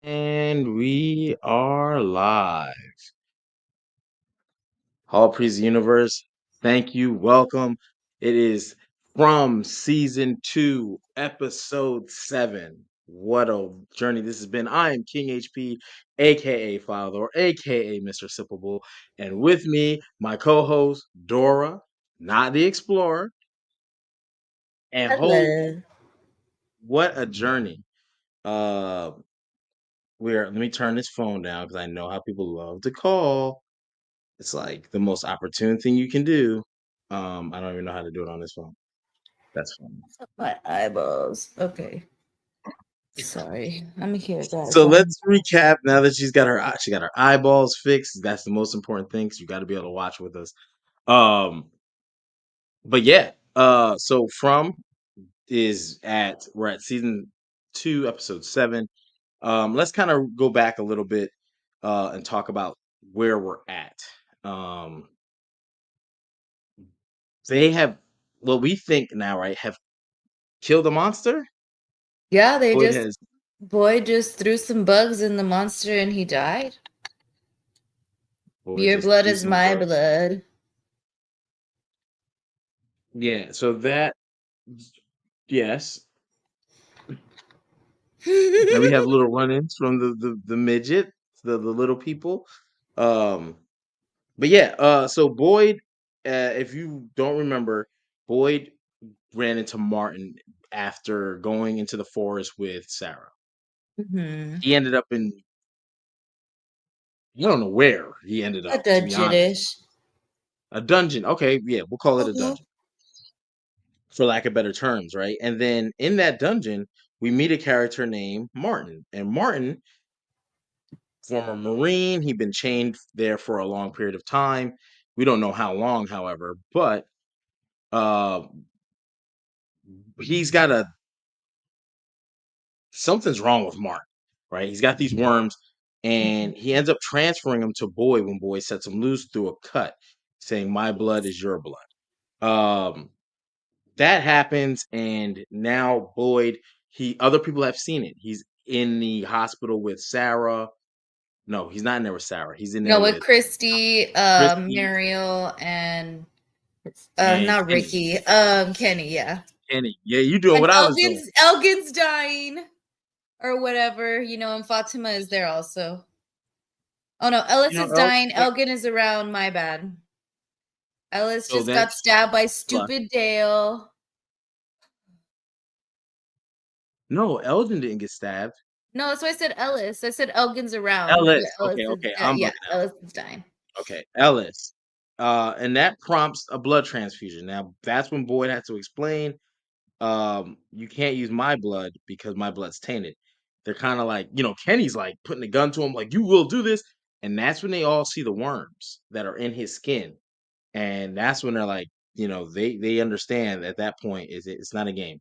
And we are live. Hall Priest Universe, thank you. Welcome. It is from season 2, episode 7. What a journey this has been. I am King HP, aka Father, aka Mr. Sippable. And with me, my co-host, Dora, not the Explorer. And holy, Hello. what a journey. Uh let me turn this phone down because I know how people love to call. It's like the most opportune thing you can do. I don't even know how to do it on this phone. That's fine. My eyeballs. Okay. Sorry. I'm here, guys. So let's recap. Now that she got her eyeballs fixed. That's the most important thing. Because you got to be able to watch with us. Um, but yeah. So from is at we're at season 2, episode 7. Let's kind of go back a little bit and talk about where we're at. Um, they have what we think now, right? Have killed a monster. Yeah, they Boyd just has boy just threw some bugs in the monster and he died. Boyd Your just blood threw is some my bugs. blood. Yeah, so that yes. Now we have little run-ins from the midget, the little people. Um, but yeah, so Boyd, if you don't remember, Boyd ran into Martin after going into the forest with Sarah. Mhm. He ended up in I don't know where he ended A up, to be honest. dungeonish. A dungeon. Okay, yeah, we'll call it a Mhm. dungeon. For lack of better terms, right? And then in that dungeon, we meet a character named Martin. And Martin, former Marine, he'd been chained there for a long period of time. We don't know how long, however, but uh he's got a something's wrong with Martin, right? He's got these worms and he ends up transferring them to Boyd when Boyd sets him loose through a cut, saying, "My blood is your blood." Um that happens, and now Boyd, he other people have seen it. He's in the hospital with Sarah. No, he's not in there with Sarah. He's in there No, with with Christy, Christy Muriel, and and not Kenny. Ricky, Kenny, yeah. Kenny, yeah, you doing And what I was doing. Elgin's dying or whatever, and Fatima is there also. Oh no, You Ellis know, is dying. Elgin is around. My bad. Ellis so just got that's stabbed by plus. stupid Dale. No, Elgin didn't get stabbed. No, that's why I said Ellis. I said Elgin's around. But Ellis. Ellis Okay, is okay, I'm yeah, bugging Ellis is dying. out. Okay, Ellis. And that prompts a blood transfusion. Now that's when Boyd had to explain, you can't use my blood because my blood's tainted. They're kind of like, Kenny's like putting a gun to him, like, you will do this. And that's when they all see the worms that are in his skin. And that's when they're like, they understand at that point it's not a game.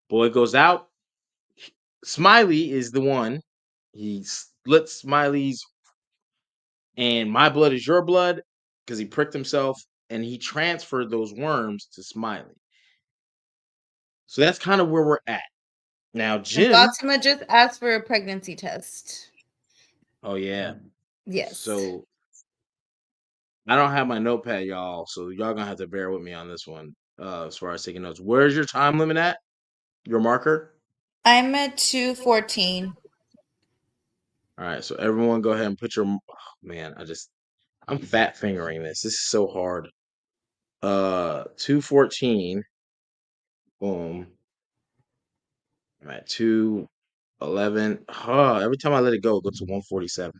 Boy goes out. Smiley is the one. He splits Smiley's and my blood is your blood because he pricked himself and he transferred those worms to Smiley. So that's kind of where we're at. Now, And Jim. Fatima just asked for a pregnancy test. Oh yeah. Yes. So I don't have my notepad, y'all. So y'all gonna have to bear with me on this one. As far as taking notes. Where's your time limit at? Your marker? I'm at 2:14. All right. So everyone go ahead and put your man, I'm fat fingering this. This is so hard. 2:14. Boom. I'm at 2:11. Every time I let it go to 147.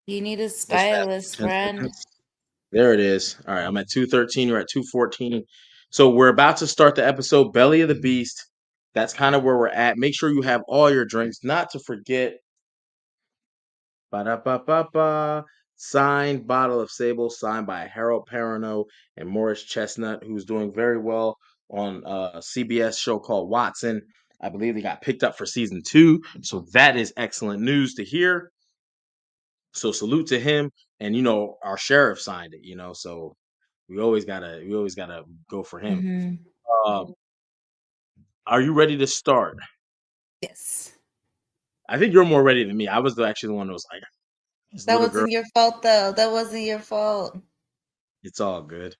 You need a What's that? stylist, 10 friend. seconds. There it is. All right, I'm at 2:13. You're at 2:14. So we're about to start the episode Belly of the Beast. That's kind of where we're at. Make sure you have all your drinks, not to forget. Ba-da-ba-ba-ba. Signed bottle of Sable, signed by Harold Perrineau and Morris Chestnut, who's doing very well on a CBS show called Watson. I believe they got picked up for season 2, so that is excellent news to hear. So salute to him, and our sheriff signed it. So we always gotta go for him. Mhm. Um, Are you ready to start? Yes. I think you're more ready than me. I was actually the one that was like, this That little girl. wasn't your fault, though. That wasn't your fault. It's all good.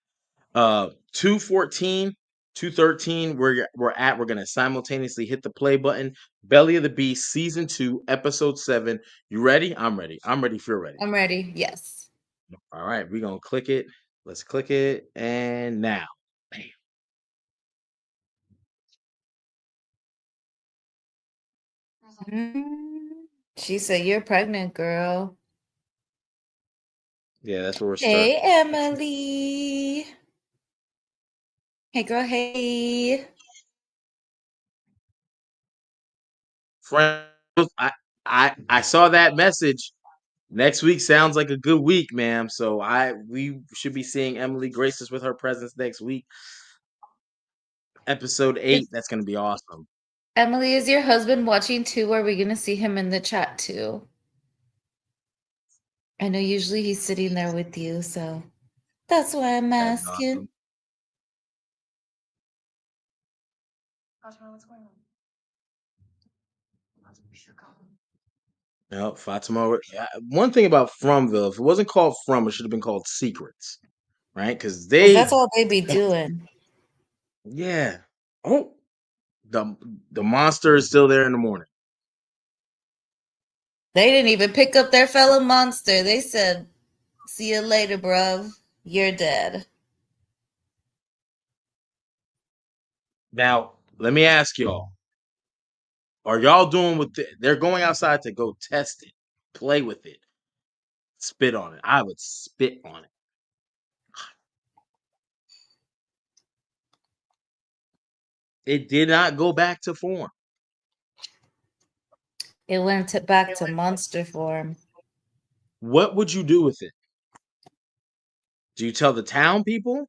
214, 213. We're gonna simultaneously hit the play button. Belly of the Beast, season 2, episode 7. You ready? I'm ready. I'm ready if you're ready. I'm ready. Yes. All right, we're gonna click it. Let's click it. And now. Bam. She said, "You're pregnant, girl." Yeah, that's where we're starting. Hey, Emily. Hey, girl. Hey. Friends, I saw that message. Next week sounds like a good week, ma'am. So we should be seeing Emily grace us with her presence next week. Episode 8. That's gonna be awesome. Emily, is your husband watching too? Are we going to see him in the chat too? I know usually he's sitting there with you, so that's why I'm That'd be asking. awesome. No, Fatima. One thing about Fromville, if it wasn't called From, it should have been called Secrets, right? Because That's all they be doing. yeah. Oh, the monster is still there in the morning. They didn't even pick up their fellow monster. They said, "See you later, bruv. You're dead." Now, let me ask y'all: are y'all doing what they're going outside to go test it, play with it, spit on it? I would spit on it. It did not go back to form. It went back to monster form. What would you do with it? Do you tell the town people?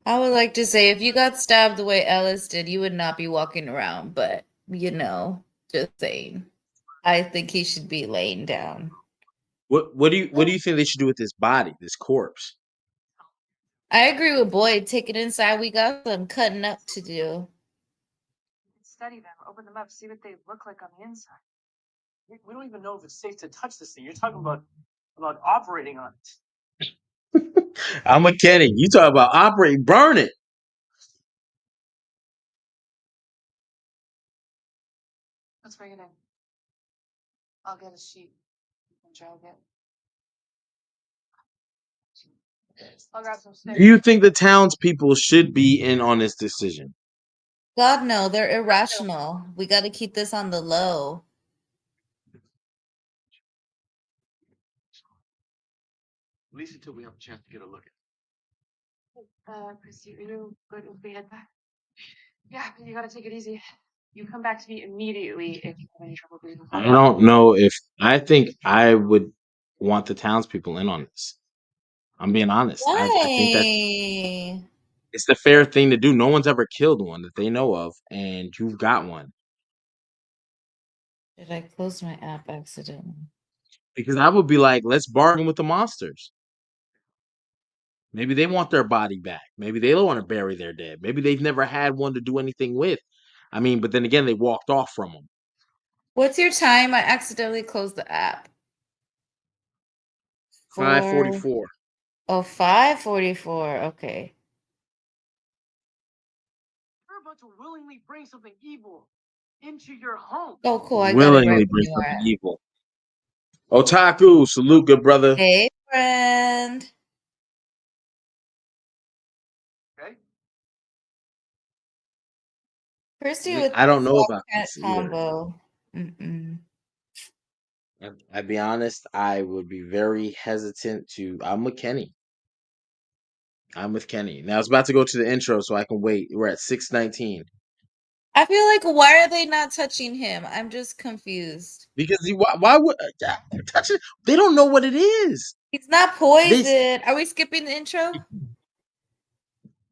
I would like to say if you got stabbed the way Ellis did, you would not be walking around, but just saying. I think he should be laying down. What do you think they should do with this body, this corpse? I agree with Boyd. Take it inside. We got some cutting up to do. Study them, open them up, see what they look like on the inside. We don't even know if it's safe to touch this thing. You're talking about operating on it. I'm a Kenny. You talk about operating, burn it. Let's bring it in. I'll get a sheet and drag it. I'll grab some sticks. Do you think the townspeople should be in on this decision? God, no, they're irrational. We got to keep this on the low. At least until we have a chance to get a look at it. Christy, are you good if we head back? Yeah, but you gotta take it easy. You come back to me immediately if you have any trouble breathing. I don't know if I think I would want the townspeople in on this. I'm being honest. I think that Why? it's the fair thing to do. No one's ever killed one that they know of, and you've got one. Did I close my app accidentally? Because I would be like, let's bargain with the monsters. Maybe they want their body back. Maybe they don't want to bury their dead. Maybe they've never had one to do anything with. I mean, but then again, they walked off from them. What's your time? I accidentally closed the app. 5:44. Oh, 5:44. Okay. You're about to willingly bring something evil into your home. Oh, cool. I got it Willingly right bring where you something are. evil. Otaku, salute, good brother. Hey, friend. Okay. Christy with I don't know the about cat this either. combo. I'd be honest, I would be very hesitant to. I'm with Kenny. Now it's about to go to the intro, so I can wait. We're at 6:19. I feel like why are they not touching him? I'm just confused. Because why would touch it? They don't know what it is. He's not poisoned. Are we skipping the intro?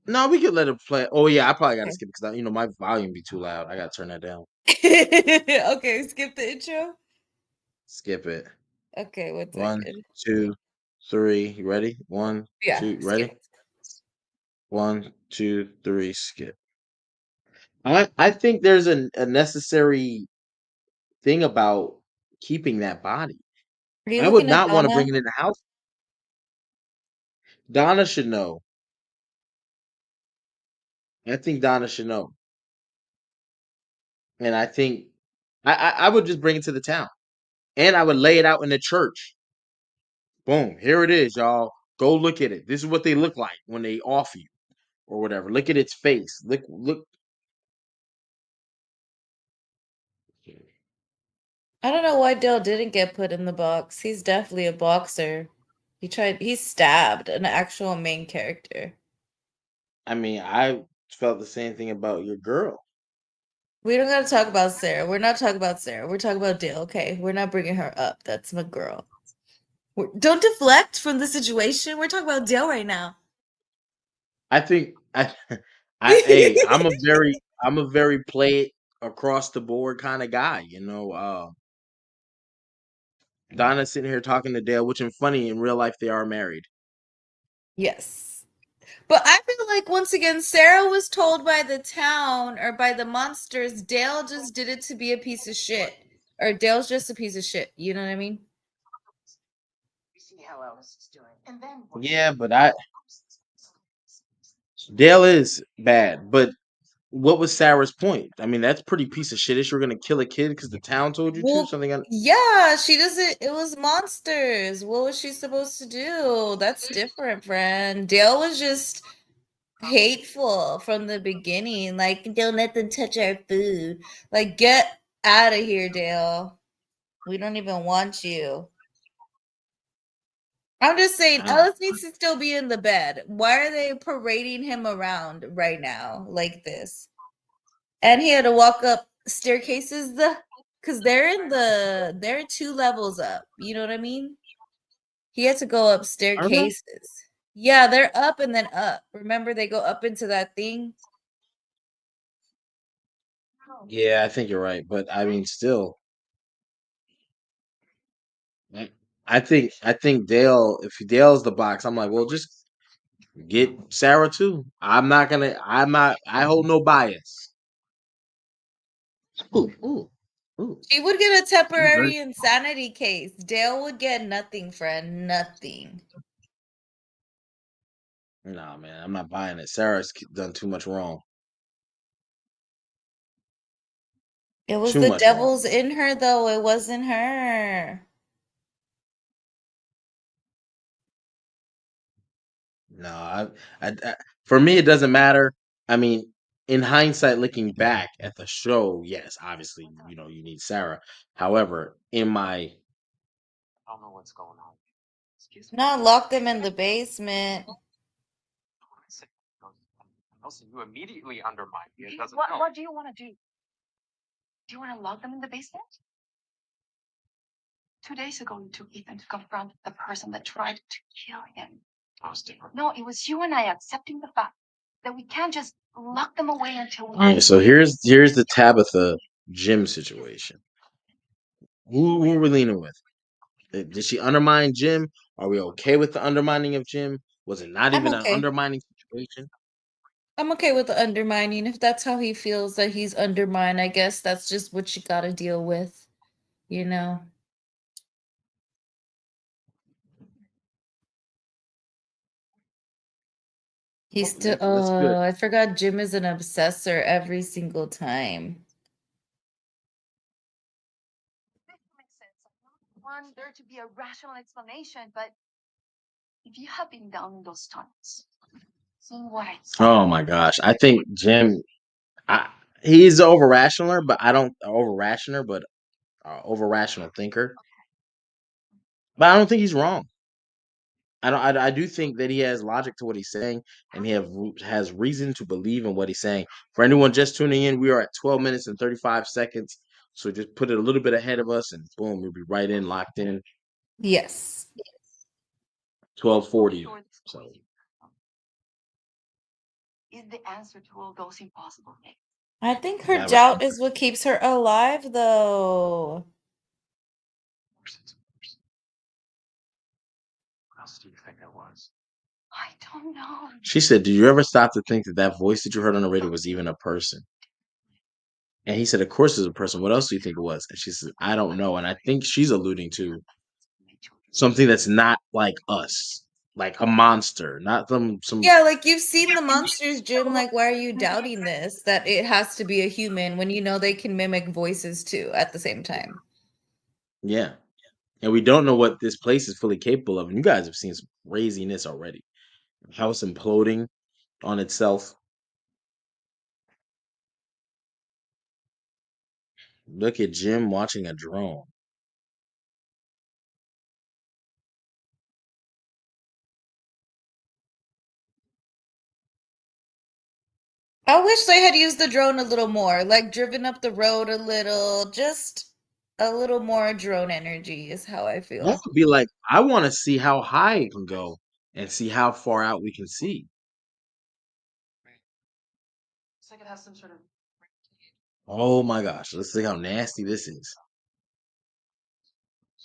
No, we could let it play. Oh yeah, I probably gotta skip it because my volume be too loud. I gotta turn that down. Okay, skip the intro. Skip it. Okay, what's 1, it? 2. 3. You ready? 1, Yeah, 2. skip. Ready? 1, 2, 3. Skip. I think there's a necessary thing about keeping that body. Are you I would looking at not want to Donna? bring it in the house. Donna should know. I think Donna should know. And I think I would just bring it to the town. And I would lay it out in the church. Boom, here it is, y'all. Go look at it. This is what they look like when they off you or whatever. Look at its face. Look. I don't know why Dale didn't get put in the box. He's definitely a boxer. He stabbed an actual main character. I mean, I felt the same thing about your girl. We don't gotta talk about Sarah. We're not talking about Sarah. We're talking about Dale, okay? We're not bringing her up. That's my girl. Don't deflect from the situation. We're talking about Dale right now. I think hey, I'm a very play it across the board kind of guy, you know. Donna's sitting here talking to Dale, which is funny. In real life, they are married. Yes. But I feel like once again, Sarah was told by the town or by the monsters, Dale just did it to be a piece of shit. Or Dale's just a piece of shit. You know what I mean? We see how Alice is doing. And then Yeah, but Dale is bad. But what was Sarah's point? I mean, that's pretty piece of shit. You're gonna kill a kid because the town told you to. Well, Something. yeah, she doesn't. It was monsters. What was she supposed to do? That's different, friend. Dale was just hateful from the beginning. Like, don't let them touch our food. Like, get out of here, Dale. We don't even want you. I'm just saying, Ellis needs to still be in the bed. Why are they parading him around right now like this? And he had to walk up staircases because they're 2 levels up. You know what I mean? He had to go up staircases. Yeah, they're up and then up. Remember, they go up into that thing. Yeah, I think you're right, but I mean, still, I think Dale. If Dale's the box, I'm like, well, just get Sarah too. I'm not gonna. I'm not. I hold no bias. Ooh, ooh, ooh. She would get a temporary insanity case. Dale would get nothing, friend. Nothing. Nah, man, I'm not buying it. Sarah's done too much wrong. It was Too the much wrong. devil's in her, though. It wasn't her. No, for me, it doesn't matter. I mean, in hindsight, looking back at the show, yes, obviously, you need Sarah. However, in my I don't know what's going on. Excuse me. Not lock them in the basement. Elsie, you immediately undermine me. It doesn't help. What do you want to do? Do you want to lock them in the basement? 2 days ago, you took Ethan to confront the person that tried to kill him. That was different. No, it was you and I accepting the fact that we can't just lock them away until we. All right, so here's the Tabitha Jim situation. Who are we leaning with? Did she undermine Jim? Are we okay with the undermining of Jim? Was it not I'm even an okay. undermining situation? I'm okay with the undermining. If that's how he feels that he's undermined, I guess that's just what you gotta deal with, you know? He's still, That's good. I forgot Jim is an obsessor every single time. This makes sense. I don't want there to be a rational explanation, but if you have been down in those tunnels, seeing what I saw. Oh my gosh, I think Jim. He's over rational, but I don't over rational, but over rational thinker. But I don't think he's wrong. I do think that he has logic to what he's saying, and has reason to believe in what he's saying. For anyone just tuning in, we are at 12 minutes and 35 seconds. So just put it a little bit ahead of us, and boom, we'll be right in, locked in. Yes. 12:40. So Is the answer to all those impossible things. I think her that was doubt is what keeps her alive, though. What else do don't know. She said, "Did you ever stop to think that that voice that you heard on the radio was even a person?" And he said, "Of course it's a person. What else do you think it was?" And she said, "I don't know." And I think she's alluding to something that's not like us, like a monster, not some. Yeah, like you've seen the monsters, Jim. Like, why are you doubting this? That it has to be a human when you know they can mimic voices too at the same time. Yeah. And we don't know what this place is fully capable of. And you guys have seen some craziness already. House imploding on itself. Look at Jim watching a drone. I wish they had used the drone a little more, like driven up the road a little, just a little more drone energy is how I That feel. would be like, I want to see how high it can go and see how far out we can see. It's like it has some sort of. Oh my gosh. Let's see how nasty this is.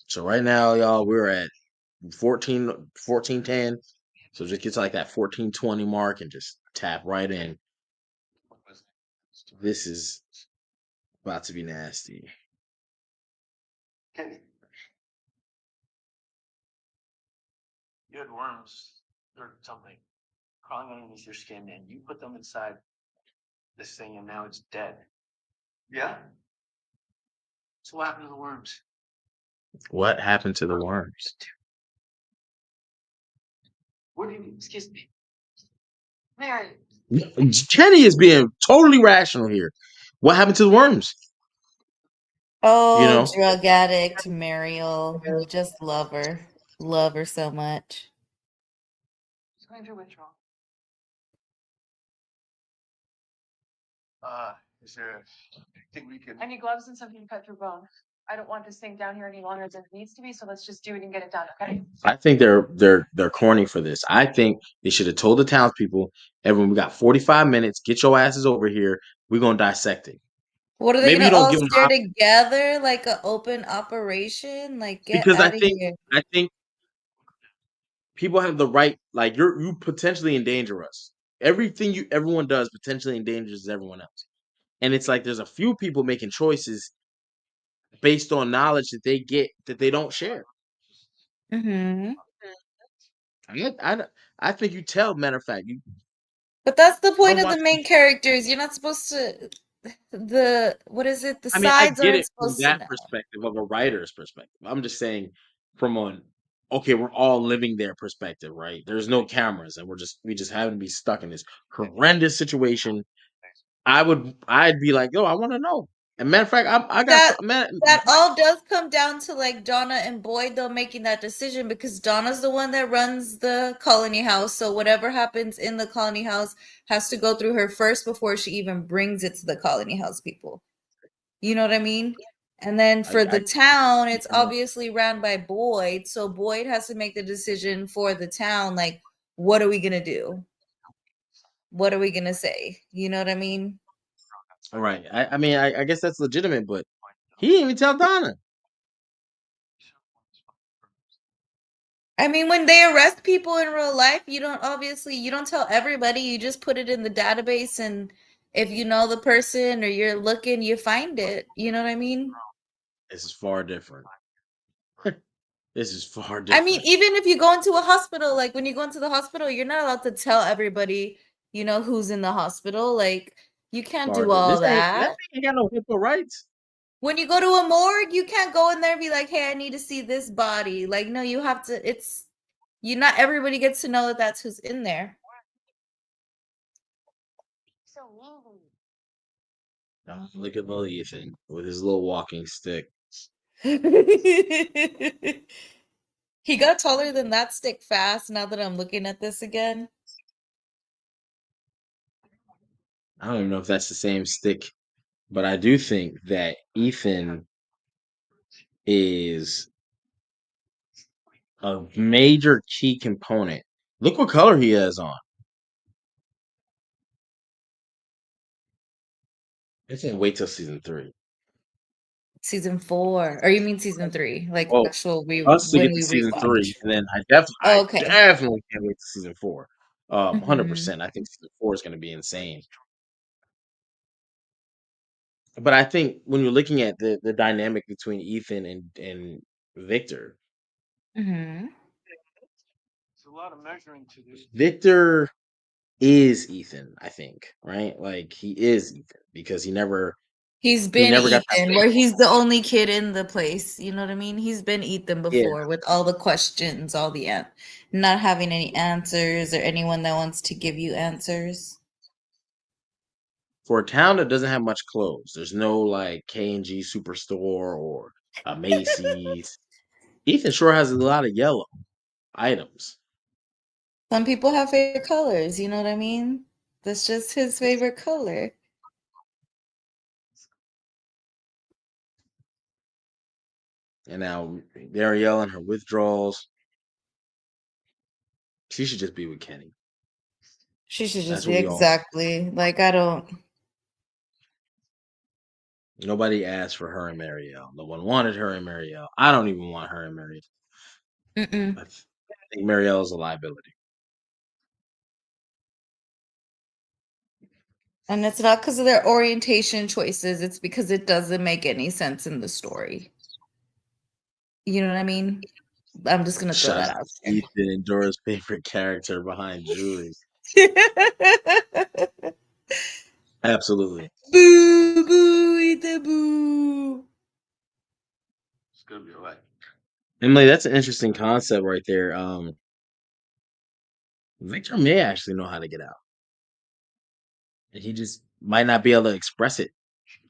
So right now, y'all, we're at 1410. So just get to like that 1420 mark and just tap right in. This is about to be nasty. Kenny, you had worms or something crawling underneath your skin, and you put them inside this thing, and now it's dead. Yeah? So what happened to the worms? What happened to the worms? What do you? Excuse me. Mary, Kenny is being totally rational here. What happened to the worms? Oh, know? drug addict Mariel, you just love her so much. she's going through withdrawal. Is there? Think we can? I need gloves and something to cut through bone. I don't want this thing down here any longer than it needs to be, so let's just do it and get it done, okay? I think they're corny for this. I think they should have told the townspeople, everyone, we got 45 minutes. Get your asses over here. We're gonna dissect it. What are they Maybe you gonna don't all give them stare together like an open operation? Like, get because out of here. I think people have the right, like you potentially endanger us. Everything everyone does potentially endangers everyone else. And it's like there's a few people making choices based on knowledge that they get that they don't share. Mm-hmm. I think you tell, matter of fact, But that's the point of watch the main characters. You're not supposed to. What is it? The I mean, I sides get aren't it from supposed to that know. perspective of a writer's perspective. I'm just saying from okay, we're all living their perspective, right? There's no cameras and we just happen to be stuck in this horrendous situation. I'd be like, yo, I want to know. And matter of fact, I got That some man. that all does come down to like Donna and Boyd though making that decision, because Donna's the one that runs the colony house. So whatever happens in the colony house has to go through her first before she even brings it to the colony house people. You know what I mean? And then for the town, it's obviously ran by Boyd. So Boyd has to make the decision for the town. Like, what are we going to do? What are we going to say? You know what I mean? All right. I mean, I guess that's legitimate, but he didn't even tell Donna. I mean, when they arrest people in real life, you don't tell everybody. You just put it in the database, and if you know the person or you're looking, you find it. You know what I mean? This is far different. This is far I different. mean, even if you go into a hospital, like when you go into the hospital, you're not allowed to tell everybody, who's in the hospital. Like, you can't do all that. Ain't got no HIPAA rights. When you go to a morgue, you can't go in there and be like, hey, I need to see this body. Like, no, you have to, not everybody gets to know that that's who's in there. So mean. Oh, look at little Ethan with his little walking stick. He got taller than that stick fast now that I'm looking at this again. I don't even know if that's the same stick, but I do think that Ethan is a major key component. Look what color he has on. I can't wait till season 3. Season 4, or you mean season 3? Like Oh, actual us to when get to we season rewatch. 3, and then I Okay. definitely can't wait to season 4. Mhm. 100%. I think season 4 is going to be insane. But I think when you're looking at the dynamic between Ethan and Victor, Mhm. There's a lot of measuring to this. Victor is Ethan, I think, right? Like he is Ethan because he never He's been got that. Ethan, where he's the only kid in the place. You know what I mean? He's been Ethan Yeah. before with all the questions, all the not having any answers or anyone that wants to give you answers. For a town that doesn't have much clothes, there's no like K&G Superstore or a Macy's. Ethan sure has a lot of yellow items. Some people have favorite colors, you know what I mean? That's just his favorite color. And now Ariel and her withdrawals. She should just be with Kenny. She should That's just what be we all. exactly like I don't. Nobody asked for her and Marielle. No one wanted her and Marielle. I don't even want her and Marielle. Mm-mm. I think Marielle is a liability. And it's not because of their orientation choices. It's because it doesn't make any sense in the story. You know what I mean? I'm just gonna throw Shout that out out to Ethan and Dora's favorite character behind Julie. there. Absolutely. Boo, boo, eat the boo. It's gonna be alright. Emily, that's an interesting concept right there. Victor may actually know how to get out. And he just might not be able to express it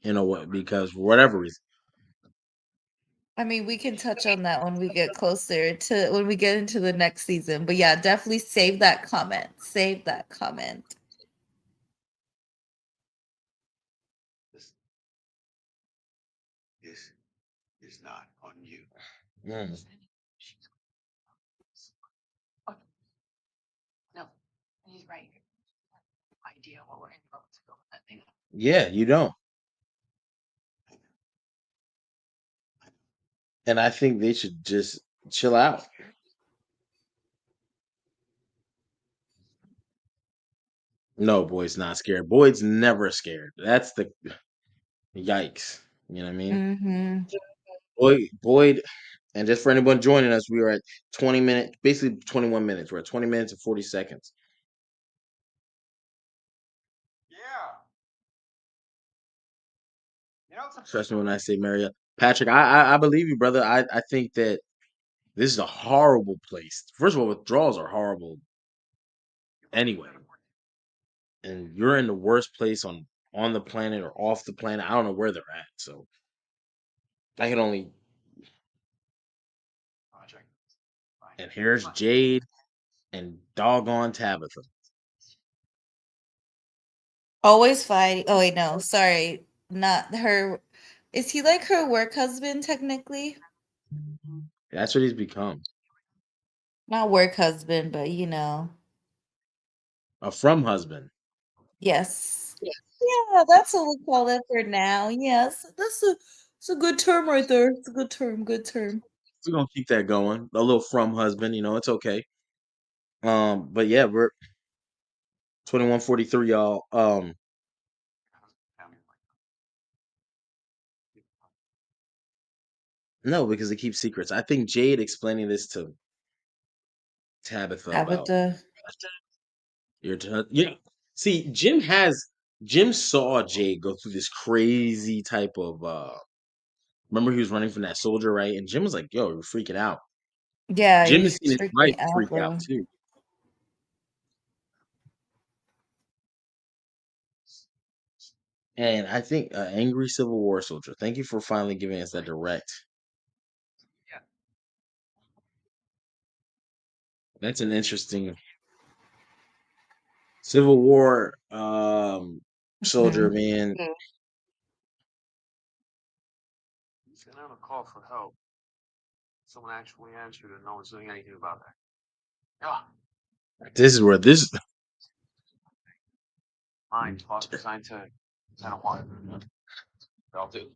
in a way because for whatever reason. I mean, we can touch on that when we get closer to when we get into the next season. But yeah, definitely save that comment. Save that comment. This is not on you. Mm. No, he's right. Idea what we're in for to go with that thing. Yeah, you don't. And I think they should just chill out. No, Boyd's not scared. Boyd's never scared. That's the yikes. You know what I mean? Mm-hmm. Boyd, and just for anyone joining us, we are at 20 minutes, basically 21 minutes. We're at 20 minutes and 40 seconds. Yeah. You know, Especially when I say Marriott. Patrick, I believe you, brother. I think that this is a horrible place. First of all, withdrawals are horrible anyway. And you're in the worst place on the planet or off the planet. I don't know where they're at. So I can only. project. And here's Jade and doggone Tabitha. Always fighting. Oh wait, no, sorry, not her. Is he like her work husband technically? That's what he's become. Not work husband, but you know. A from husband. Yes. Yeah, that's what we call it for now. Yes, it's a good term right there. It's a good term. Good term. We're gonna keep that going. A little from husband, it's okay. But yeah, we're 21:43, y'all. No, because it keeps secrets. I think Jade explaining this to Tabitha about Tabitha. yeah. See, Jim saw Jade go through this crazy type of remember he was running from that soldier, right? And Jim was like, yo, you're freaking out. Yeah, Jim you has seen his freaked wife me out, freak out bro. too. And I think angry Civil War soldier. Thank you for finally giving us that direct. Yeah. That's an interesting Civil War soldier, Mhm. man. He's gonna have a call for help. Someone actually answered and no one's doing anything about that. Yeah. This is where this Mine was designed to kind of want. I'll do.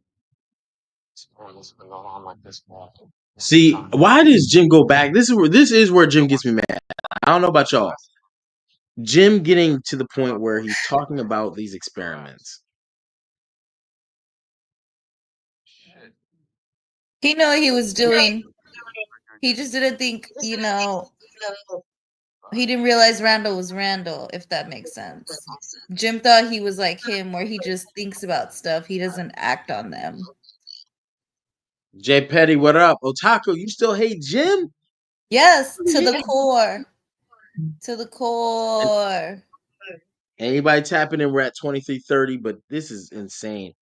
This has been going on like this for See, why does Jim go back? This is where Jim gets me mad. I don't know about y'all. Jim getting to the point where he's talking about these experiments. Shit. He knew what he was doing. He just didn't think, you know, he didn't realize Randall was Randall, if that makes sense. Jim thought he was like him, where he just thinks about stuff. He doesn't act on them. Jay Petty, what up? Otaku, you still hate Jim? Yes, to the core. To the core. Anybody tapping in? We're at 23:30, but this is insane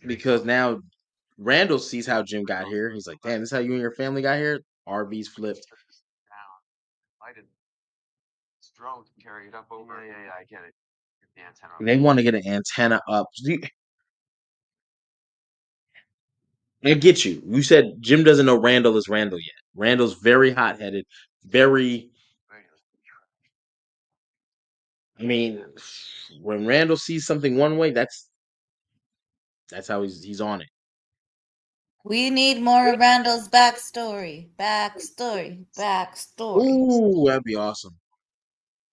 because now Randall sees how Jim got here. He's like, "Damn, this is how you and your family got here." RV's flipped. Down. I didn't. This drone can carry it up over. Yeah, I get it. Get the antenna up. They want to get an antenna up. I get you. You said Jim doesn't know Randall is Randall yet. Randall's very hot headed, very. I mean, when Randall sees something one way, that's how he's on it. We need more of Randall's backstory. Backstory. Ooh, that'd be awesome.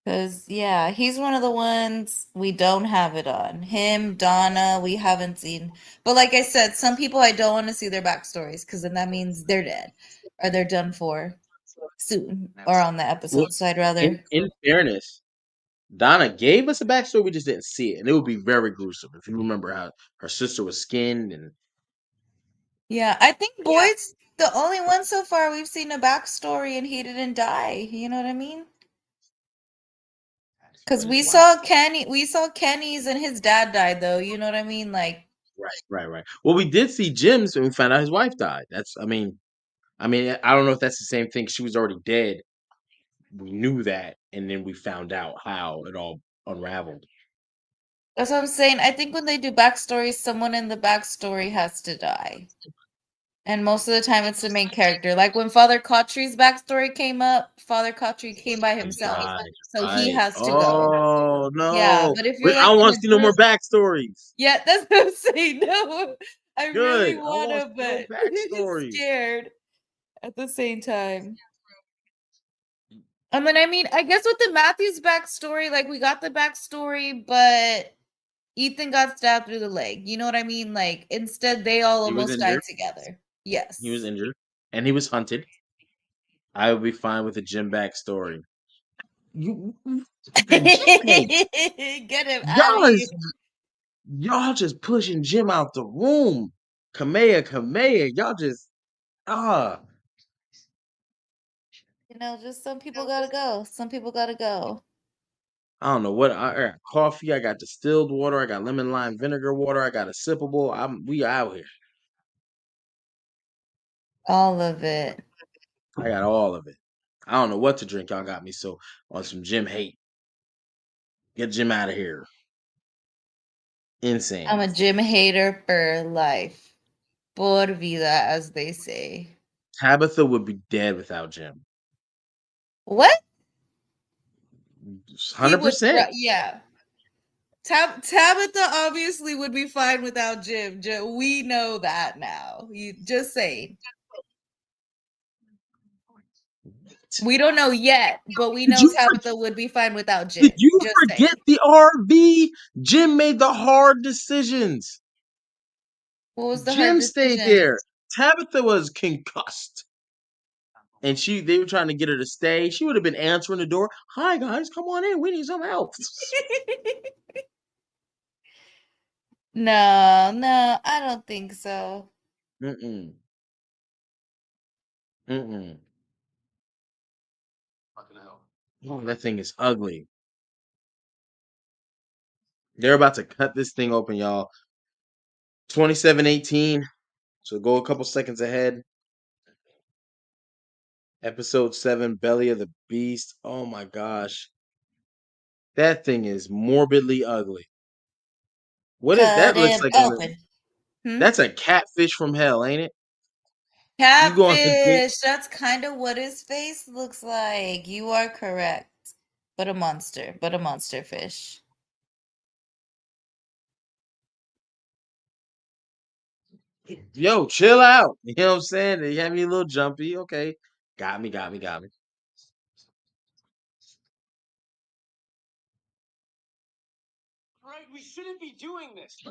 Because, yeah, he's one of the ones we don't have it on. Him, Donna, we haven't seen. But like I said, some people I don't want to see their backstories because then that means they're dead or they're done for soon or on the episode. Well, So I'd rather. in fairness, Donna gave us a backstory. We just didn't see it, and it would be very gruesome if you remember how her sister was skinned and. Yeah, I think Boyd's the only one so far we've seen a backstory and he didn't die. You know what I mean? Because we saw Kenny's and his dad died though. You know what I mean? Like, Right. Well, we did see Jim's and we found out his wife died. I mean, I don't know if that's the same thing. She was already dead. We knew that, and then we found out how it all unraveled. that's what I'm saying. I think when they do backstories, someone in the backstory has to die. And most of the time it's the main character. Like when Father Cautry's backstory came up, Father Cautry came by himself. So he has to go. Oh no! Yeah, but if you're I like don't in want a to see no more group, backstories. yeah, that's what I'm saying. No, I really Good. I want want to, to see no but backstories. scared at the same time. And then I mean, I guess with the Matthews backstory, like we got the backstory, but Ethan got stabbed through the leg. You know what I mean? Like instead, they all He was almost died injured. together. Yes. He was injured, and he was hunted. I would be fine with a Jim backstory. You Get him out of y'all here. y'all just pushing Jim out the room. Kamea. Y'all just You know, just some people gotta go. Some people gotta go. I don't know what I got coffee, I got distilled water, I got lemon lime vinegar water, I got a sippable. We out here. All of it. I got all of it. I don't know what to drink. Y'all got me so on some Jim hate. Get Jim out of here. Insane. I'm a Jim hater for life. Por vida, as they say. Tabitha would be dead without Jim. What? 100%. Yeah. Tabitha obviously would be fine without Jim. We know that now. You just saying. We don't know yet, but we know Tabitha would be fine without Jim. Did you just forget saying. the RV? Jim made the hard decisions. What was the Jim hard stayed decision? there. Tabitha was concussed. And they were trying to get her to stay. She would have been answering the door. Hi guys, come on in. We need some help. No, I don't think so. Mm-mm. Fucking hell. Oh, that thing is ugly. They're about to cut this thing open, y'all. 27:18. So go a couple seconds ahead. Episode 7, Belly of the Beast. Oh my gosh. That thing is morbidly ugly. What is that? Cut Looks him like open. that's a catfish from hell, ain't it? You go on some Catfish. That's kind of what his face looks like. You are correct. But a monster fish. Yo, chill out. You know what I'm saying? They had me a little jumpy. Okay. Got me. We shouldn't be doing this.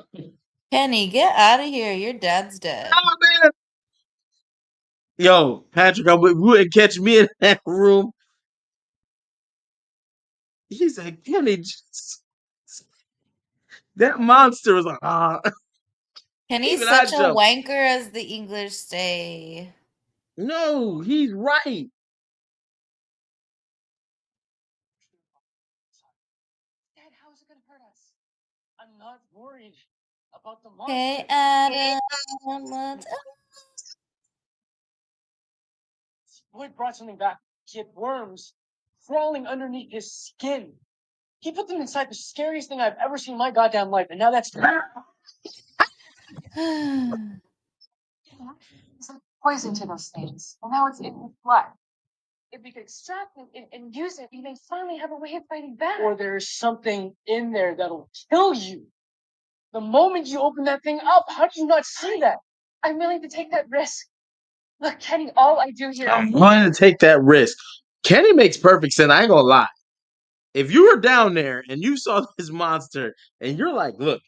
Kenny, get out of here. Your dad's dead. Oh man. Yo, Patrick, I wouldn't catch me in that room. He said, Kenny, that monster was like, ah. Kenny's Even I such a jumped. wanker, as the English say. No, he's right. Dad, how is it gonna hurt us? I'm not worried about the monster. Hey, Adam. What's up? Boyd brought something back. He had worms crawling underneath his skin. He put them inside the scariest thing I've ever seen in my goddamn life, and now that's Some poison to those things. And now it's in his blood. If we could extract it and use it, we may finally have a way of fighting back. or there's something in there that'll kill you. The moment you open that thing up, how did you not see that? I'm willing to take that risk. Look, Kenny, all I do here. I'm willing to take that risk. Kenny makes perfect sense. I ain't gonna lie. If you were down there and you saw this monster and you're like, look,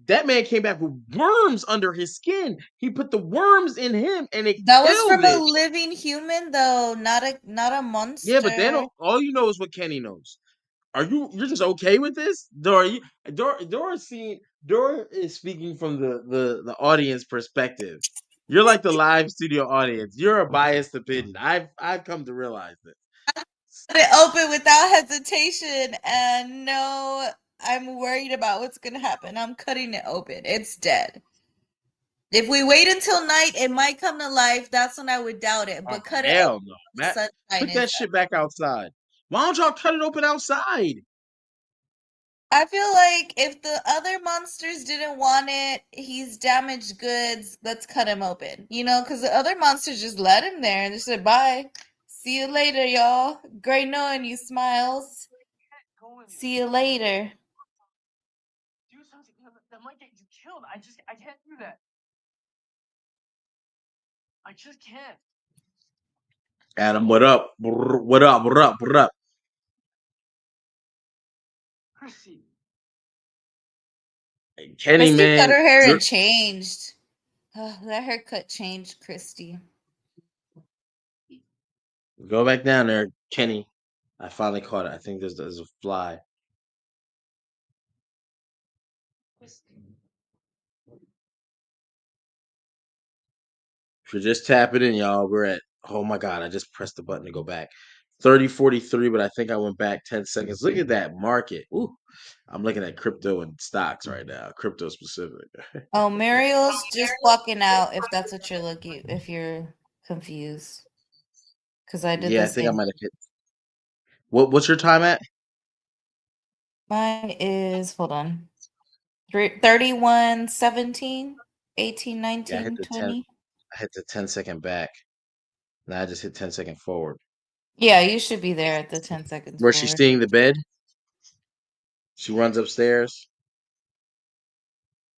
that man came back with worms under his skin. He put the worms in him and it That was killed from a it. living human, though, not a monster. Yeah, but then all you know is what Kenny knows. You're just okay with this? Dora is speaking from the audience perspective. You're like the live studio audience. You're a biased opinion. I've come to realize this. Cut it open without hesitation, and no, I'm worried about what's gonna happen. I'm cutting it open. It's dead. If we wait until night, it might come to life. That's when I would doubt it. But cut it Hell open. no, The Matt. sunshine Put is that up. shit back outside. Why don't y'all cut it open outside? I feel like if the other monsters didn't want it, he's damaged goods. Let's cut him open. You know, because the other monsters just let him there and just said, bye. See you later, y'all. Great knowing you, Smiles. Go in See you later. do something that might get you killed. I can't do that. I just can't. Adam, what up? What up? What up? What up? Chrissy. Kenny, Christy man. cut her hair and changed. That haircut changed, Christy. Go back down there, Kenny. I finally caught it. I think there's a fly. If you're just tapping in, y'all, we're at, oh my God, I just pressed the button to go back. 30:43, but I think I went back 10 seconds. Look at that market. Ooh, I'm looking at crypto and stocks right now, crypto specific. Oh, Mariel's just walking out if that's what you're looking, if you're confused. Because I did Yeah, the I think I same. might have hit. What's your time at? Mine is, hold on, 31, 17, 18, Yeah, I hit 19, the 10. 20. I hit the 10-second back. Now I just hit 10-second forward. Yeah, you should be there at the 10 seconds Where's she forward. seeing the bed? She runs upstairs.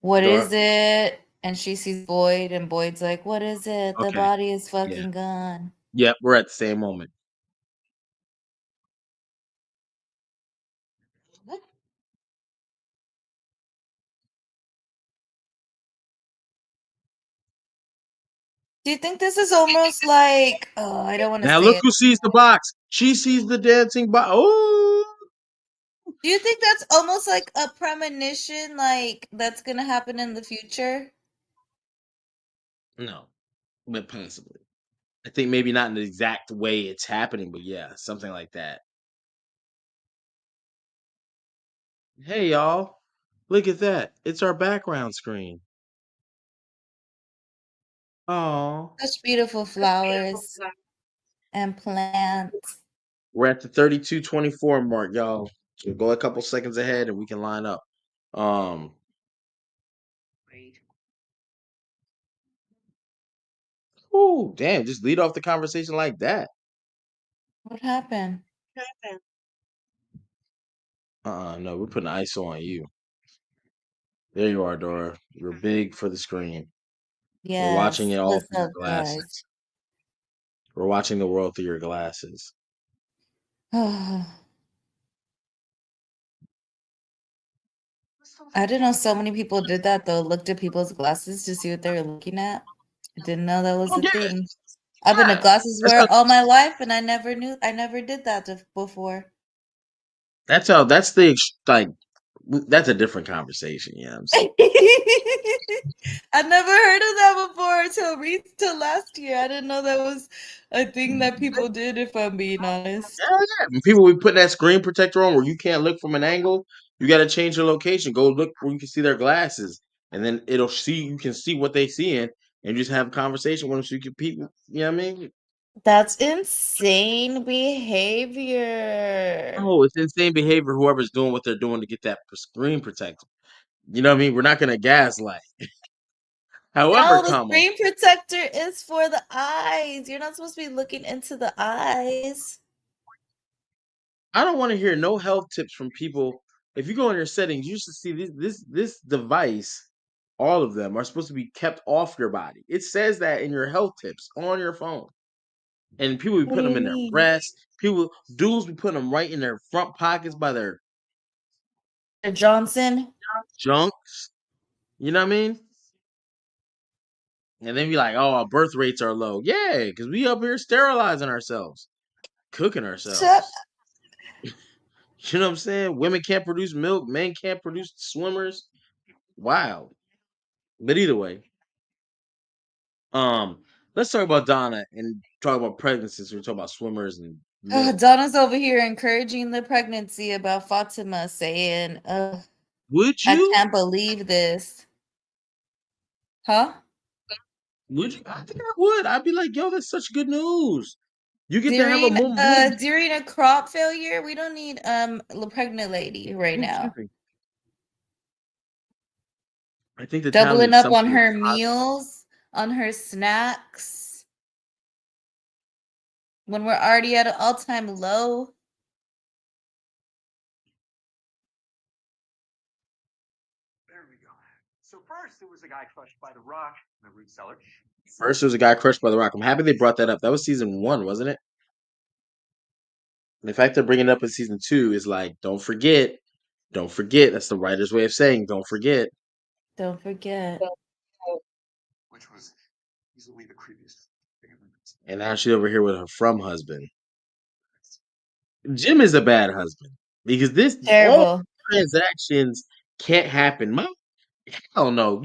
What Dora? is it? And she sees Boyd, and Boyd's like, what is it? The Okay. body is Yeah. fucking gone. Yep, we're at the same moment. Do you think this is almost like, oh, I don't want to Now say look it. who sees the box. She sees the dancing box. Oh, Do you think that's almost like a premonition, like that's gonna happen in the future? no, but possibly. I think maybe not in the exact way it's happening, but yeah, something like that. Hey, y'all. Look at that. It's our background screen. Oh, Such beautiful flowers and plants. we're at the 32:24 mark, y'all. So go a couple seconds ahead and we can line up. Um, ooh, damn, just lead off the conversation like that. What happened? No, we're putting ISO on you. There you are, Dora. You're big for the screen. We're watching Yes. it all What's through your up, guys? glasses. We're watching the world through your glasses. So I didn't know so many people did that though. Looked at people's glasses to see what they were looking at. I didn't know that was Oh a yeah, thing. I've been a yeah. glasses That's wearer how. all my life, and I never did that before. That's how. That's the like. That's a different conversation. You know what I'm saying? I never heard of that before till last year. I didn't know that was a thing that people did, if I'm being honest. Yeah, yeah. When people be putting that screen protector on where you can't look from an angle, you got to change your location. Go look where you can see their glasses, and then it'll see you can see what they seeing, and just have a conversation with them so you can people. You know what I mean? That's insane behavior. Oh, it's insane behavior. Whoever's doing what they're doing to get that screen protector. You know what I mean? We're not gonna gaslight. However, No, the comma, screen protector is for the eyes. You're not supposed to be looking into the eyes. I don't want to hear no health tips from people. If you go in your settings, you should see this device. All of them are supposed to be kept off your body. It says that in your health tips on your phone. And people be What do putting them you in their mean? breasts. People, dudes be putting them right in their front pockets by their Johnson? junks. You know what I mean? And then be like, "Oh, our birth rates are low." Yeah, because we up here sterilizing ourselves, cooking Shut ourselves. You know what I'm saying? Women can't produce milk. Men can't produce swimmers. Wow. But either way, um, let's talk about Donna and talk about pregnancies. We're talking about swimmers and milk. Donna's over here encouraging the pregnancy about Fatima, saying, Would I you? can't believe this. Huh? Would you? I think I would. I'd be like, "Yo, that's such good news. You get to have a During moment." during a crop failure, we don't need a pregnant lady right now. I think the town Doubling needs up on something her positive. meals, on her snacks, when we're already at an all-time low. There we go. So first, there was a guy crushed by the rock in the root cellar. First, there was a guy crushed by the rock. I'm happy they brought that up. That was season 1, wasn't it? The fact they're bringing it up in season 2 is like, don't forget. Don't forget. That's the writer's way of saying, don't forget. Don't forget. Which was easily the creepiest thing I've ever seen. And now she's over here with her from husband. Jim is a bad husband because all Terrible. transactions can't happen. Hell no.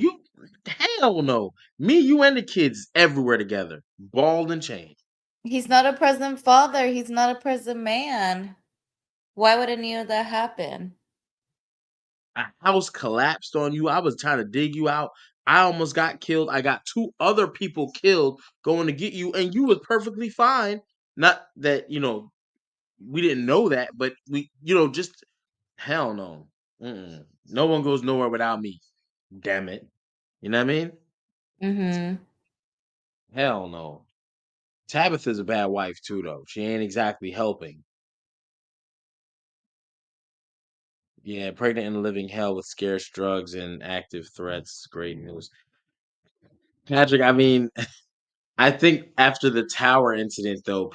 Hell no. Me, you, and the kids everywhere together, ball and chain. He's not a present father. He's not a present man. Why would any of that happen? A house collapsed on you. I was trying to dig you out. I almost got killed. I got 2 other people killed going to get you, and you was perfectly fine. Not that, we didn't know that, but just hell no. Mm-mm. No one goes nowhere without me. Damn it. You know what I mean? Mm-hmm. Hell no. Tabitha's a bad wife too, though. She ain't exactly helping. Yeah, pregnant and living hell with scarce drugs and active threats. Great news. Patrick, I mean, I think after the tower incident, though,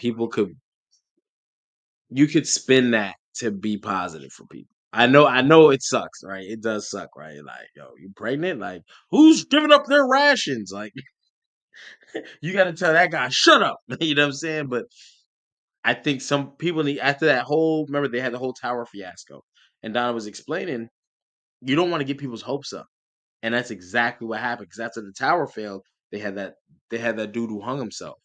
you could spin that to be positive for people. I know it sucks, right? It does suck, right? Like, yo, you pregnant? Like, who's giving up their rations? Like, you got to tell that guy, shut up. You know what I'm saying? But I think some people need, after that remember they had the whole tower fiasco, and Donna was explaining, you don't want to get people's hopes up. And that's exactly what happened. Because after the tower failed, they had that dude who hung himself.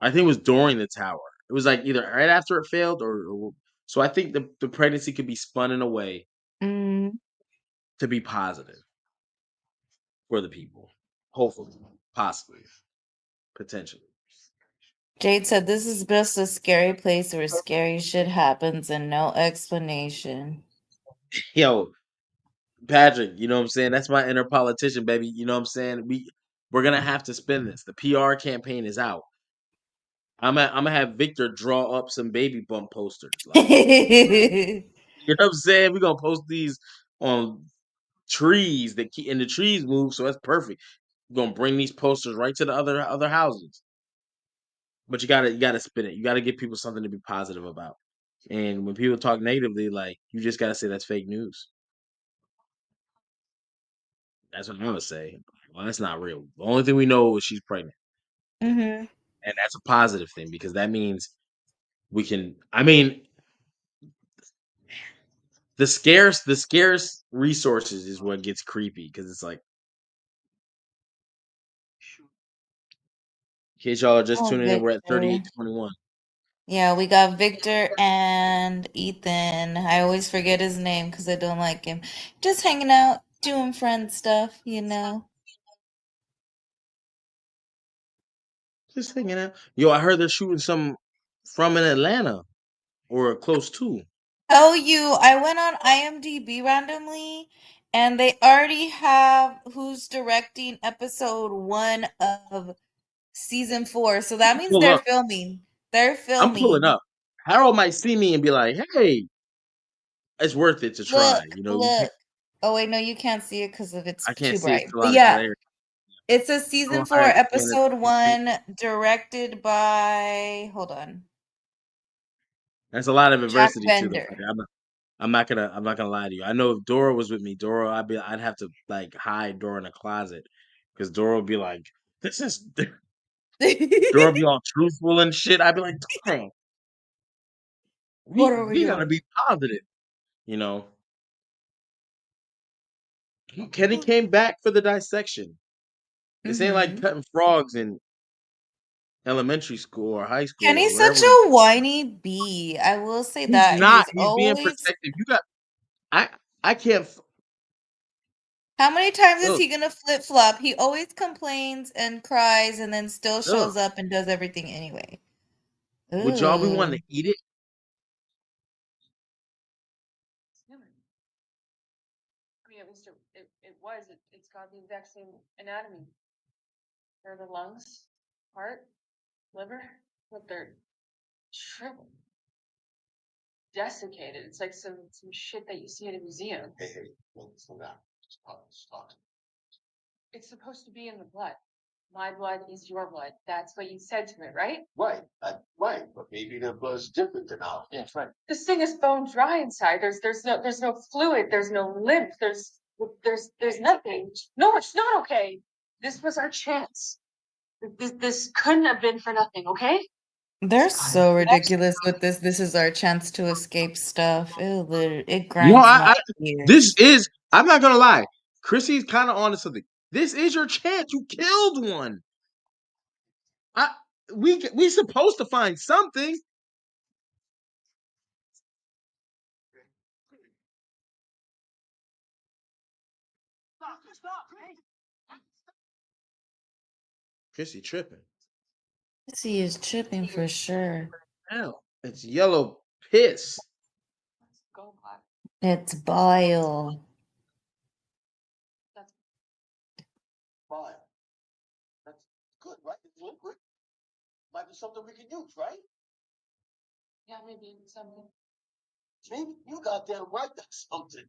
I think it was during the tower. It was like either right after it failed or so I think the pregnancy could be spun in a way Mm. to be positive for the people. Hopefully. Possibly. Potentially. Jade said this is just a scary place where scary shit happens and no explanation. Yo, Patrick, you know what I'm saying? That's my inner politician, baby. You know what I'm saying? We're gonna have to spin this. The PR campaign is out. I'm gonna have Victor draw up some baby bump posters. Like, you know what I'm saying? We're gonna post these on trees and the trees move, so that's perfect. We're gonna bring these posters right to the other houses. But you gotta spin it. You gotta give people something to be positive about. And when people talk negatively, like, you just gotta say that's fake news. That's what I'm gonna say. Well, that's not real. The only thing we know is she's pregnant, Mm-hmm. and that's a positive thing because that means we can. I mean, the scarce resources is what gets creepy because it's like, in case y'all are just Oh, tuning in, we're at Victor. 38-21. Yeah, we got Victor and Ethan. I always forget his name because I don't like him. Just hanging out, doing friend stuff, you know. Just hanging out. Yo, I heard they're shooting some from in Atlanta or close to. Tell you, I went on IMDb randomly, and they already have who's directing episode 1 of season 4. So that means Pull they're up. filming. They're I'm pulling filming. up. Harold might see me and be like, "Hey, it's worth it to try." Look, You know, you can't. look. Oh wait, no, you can't see it because of it's I can't too see it's bright. a But lot of yeah, glare. it's a Oh, season I 4, understand episode it. 1, directed by, hold on, That's a lot of Jack adversity too, though. Bender. I'm not gonna lie to you. I know if Dora was with me, I'd have to like hide Dora in a closet because Dora would be like, "This is." Dora would be all truthful and shit. I'd be like, "Dora, What are we we gotta doing? be positive," you know. Kenny came back for the dissection. This ain't like Mm-hmm. cutting frogs in elementary school or high school or Kenny's such wherever he. a whiny bee. I will say He's that. not. He's He's being always. protective. You got. I. I can't. How many times is Look. he gonna flip flop? He always complains and cries and then still Look. shows up and does everything anyway. Would y'all be Ooh. wanting to eat it? It's human. I mean, at least it was. It's got the exact same anatomy. There are the lungs, heart, liver, but they're shriveled, desiccated. It's like some shit that you see at a museum. Hey, no, slow down. Stop. It's supposed to be in the blood. My blood is your blood. That's what you said to it, right? Right, right, but maybe the blood's different than ours. Yeah, that's right. This thing is bone dry inside. There's no fluid. There's no lymph. There's nothing. No, it's not okay. This was our chance. This couldn't have been for nothing, okay? They're so ridiculous with this. This is our chance to escape stuff. It You know, grinds my this gears. is. I'm not gonna lie. Chrissy's kind of onto something. This is your chance. You killed one. I. We supposed to find something. Stop. Chrissy tripping. He is tripping for sure. Hell, it's yellow piss. Go black. It's bile. That's Fine. That's good, right? It's liquid. Might be something we can use, right? yeah, maybe something. Maybe you goddamn right. That's something.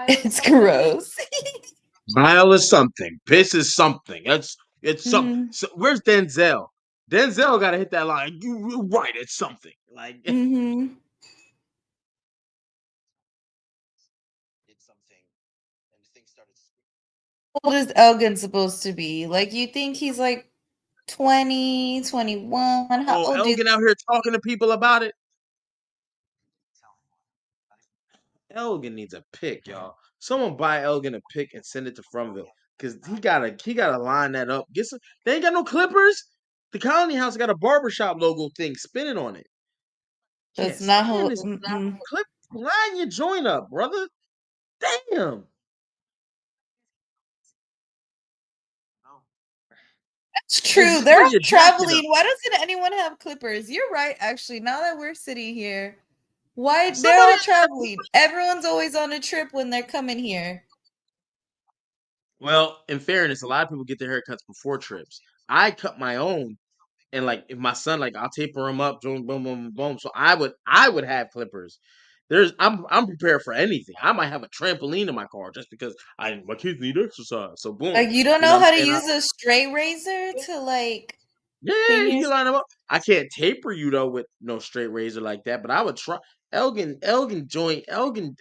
It's gross. Bile is something. Piss is something. It's something. Mm-hmm. So, where's Denzel? Denzel got to hit that line. You're right. It's something. Like Mm-hmm. It's something, and things started. How old is Elgin supposed to be? Like, you think he's like 20, 21? How oh, old is Elgin out here talking to people about it. Elgin needs a pick, y'all. Someone buy Elgin a pick and send it to Fromville because he gotta line that up. Get some. They ain't got no clippers. The Colony House got a barbershop logo thing spinning on it. Can't That's not stand who. this Mm-mm. clip. Line your joint up, brother. Damn. It's true. Just They're bring all your jacket up. traveling. Why doesn't anyone have clippers? You're right, actually. Now that we're sitting here, why they're Somebody. all traveling? Everyone's always on a trip when they're coming here. Well, in fairness, a lot of people get their haircuts before trips. I cut my own, and like if my son, like I'll taper him up, boom, boom, boom, boom. So I would have clippers. I'm prepared for anything. I might have a trampoline in my car just because my kids need exercise. So boom, Like, you don't you know know what I'm how to saying? use a straight razor to like Yeah, pin you your. can line them up. I can't taper you though with no straight razor like that, but I would try. Elgin joint. Elgin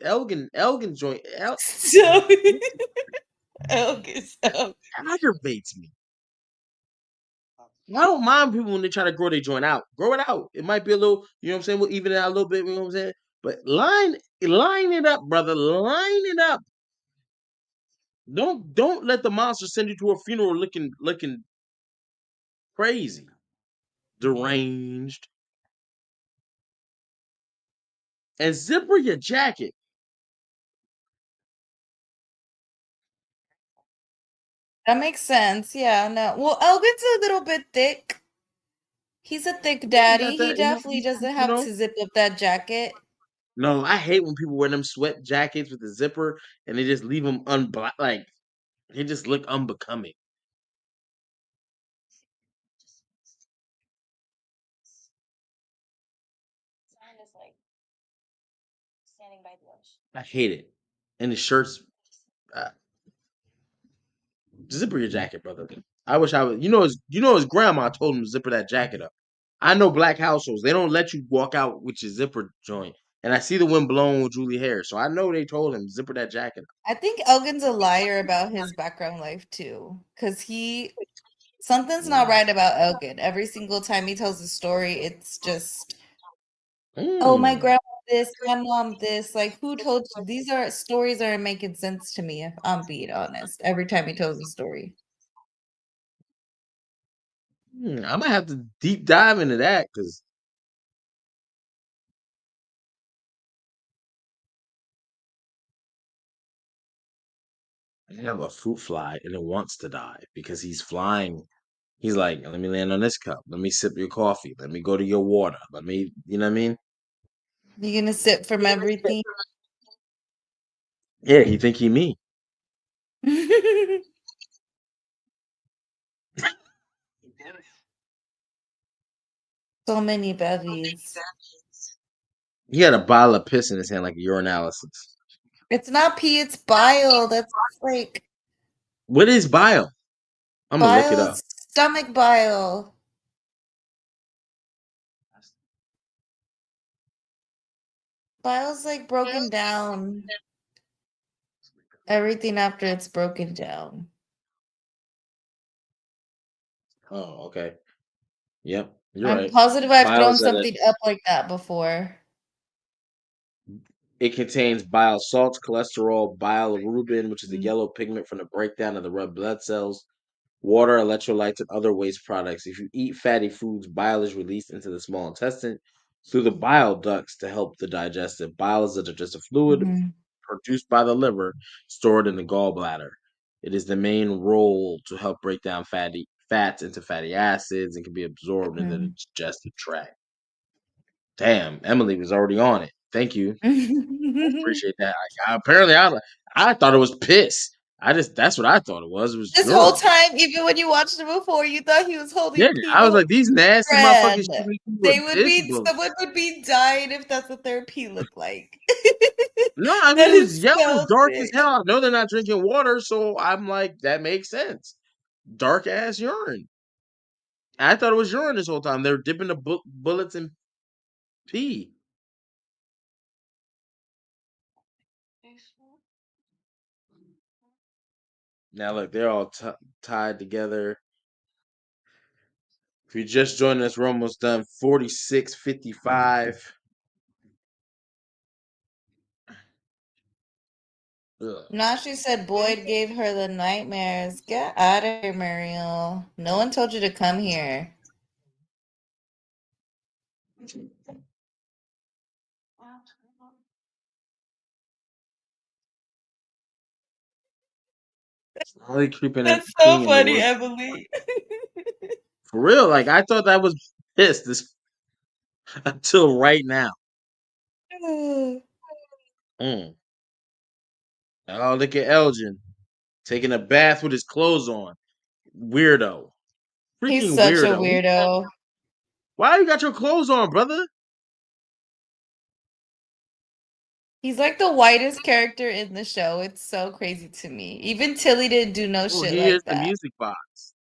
joint. So Elgis. Aggravates me. I don't mind people when they try to grow their joint out. Grow it out. It might be a little, you know what I'm saying? We'll even it out a little bit, you know what I'm saying? But line it up, brother. Line it up. Don't let the monster send you to a funeral looking crazy. Deranged. And zipper your jacket. That makes sense. Yeah, no. Well, Elgin's a little bit thick. He's a thick daddy. He definitely doesn't have to zip up that jacket. No, I hate when people wear them sweat jackets with the zipper and they just leave them like they just look unbecoming. Sign is like standing by the ocean. I hate it. And the shirts, zipper your jacket, brother. I wish I would. His grandma told him to zipper that jacket up. I know black households; they don't let you walk out with your zipper joint. And I see the wind blowing with Julie Harris, so I know they told him zipper that jacket up. I think Elgin's a liar about his background life too, because something's not right about Elgin. Every single time he tells a story, it's just, oh, my grandma this, my mom this. Like, who told you? These stories aren't making sense to me, if I'm being honest. Every time he tells a story. I might have to deep dive into that because I have a fruit fly and it wants to die because he's flying. He's like, let me land on this cup. Let me sip your coffee. Let me go to your water. Let me, you know what I mean? You're gonna sip from everything. Yeah, he think he me. So many bevies. He had a bottle of piss in his hand like a urinalysis. It's not pee, it's bile. That's like What is bile? I'm gonna look it bile, up. stomach bile. Bile's like broken down. Everything after it's broken down. Oh, okay. Yep, you're I'm right. positive I've thrown Bile's something up like that before. it contains bile salts, cholesterol, bilirubin, which is the yellow pigment from the breakdown of the red blood cells, water, electrolytes, and other waste products. If you eat fatty foods, bile is released into the small intestine through the bile ducts to help the digestive. Bile is a digestive fluid produced by the liver, stored in the gallbladder. It is the main role to help break down fats into fatty acids and can be absorbed into the digestive tract. Damn, Emily was already on it. Thank you. Appreciate that. Apparently, I thought it was piss. That's what I thought it was. It was This urine. whole time, even when you watched it before, you thought he was holding pee. I was like, these nasty motherfuckers shooting They with would piss be bullets. someone would be dying if that's what their pee looked like. No, I mean That it was is yellow, so dark as sick. hell. I know they're not drinking water, so I'm like, that makes sense. Dark ass urine. I thought it was urine this whole time. They were dipping the bullets in pee. Now look, they're all tied together. If you just joined us, we're almost done. 46:55. Now she said Boyd gave her the nightmares. Get out of here, Muriel. No one told you to come here. Slowly creeping and That's so peeing in the funny, woods. Emily. For real, like I thought that was pissed until right now. Mm. Oh, look at Elgin taking a bath with his clothes on. Weirdo. He's Freaking such a weirdo. weirdo. Why you got your clothes on, brother? He's like the whitest character in the show. It's so crazy to me. Even Tilly didn't do no Oh, shit here's like the that. music box.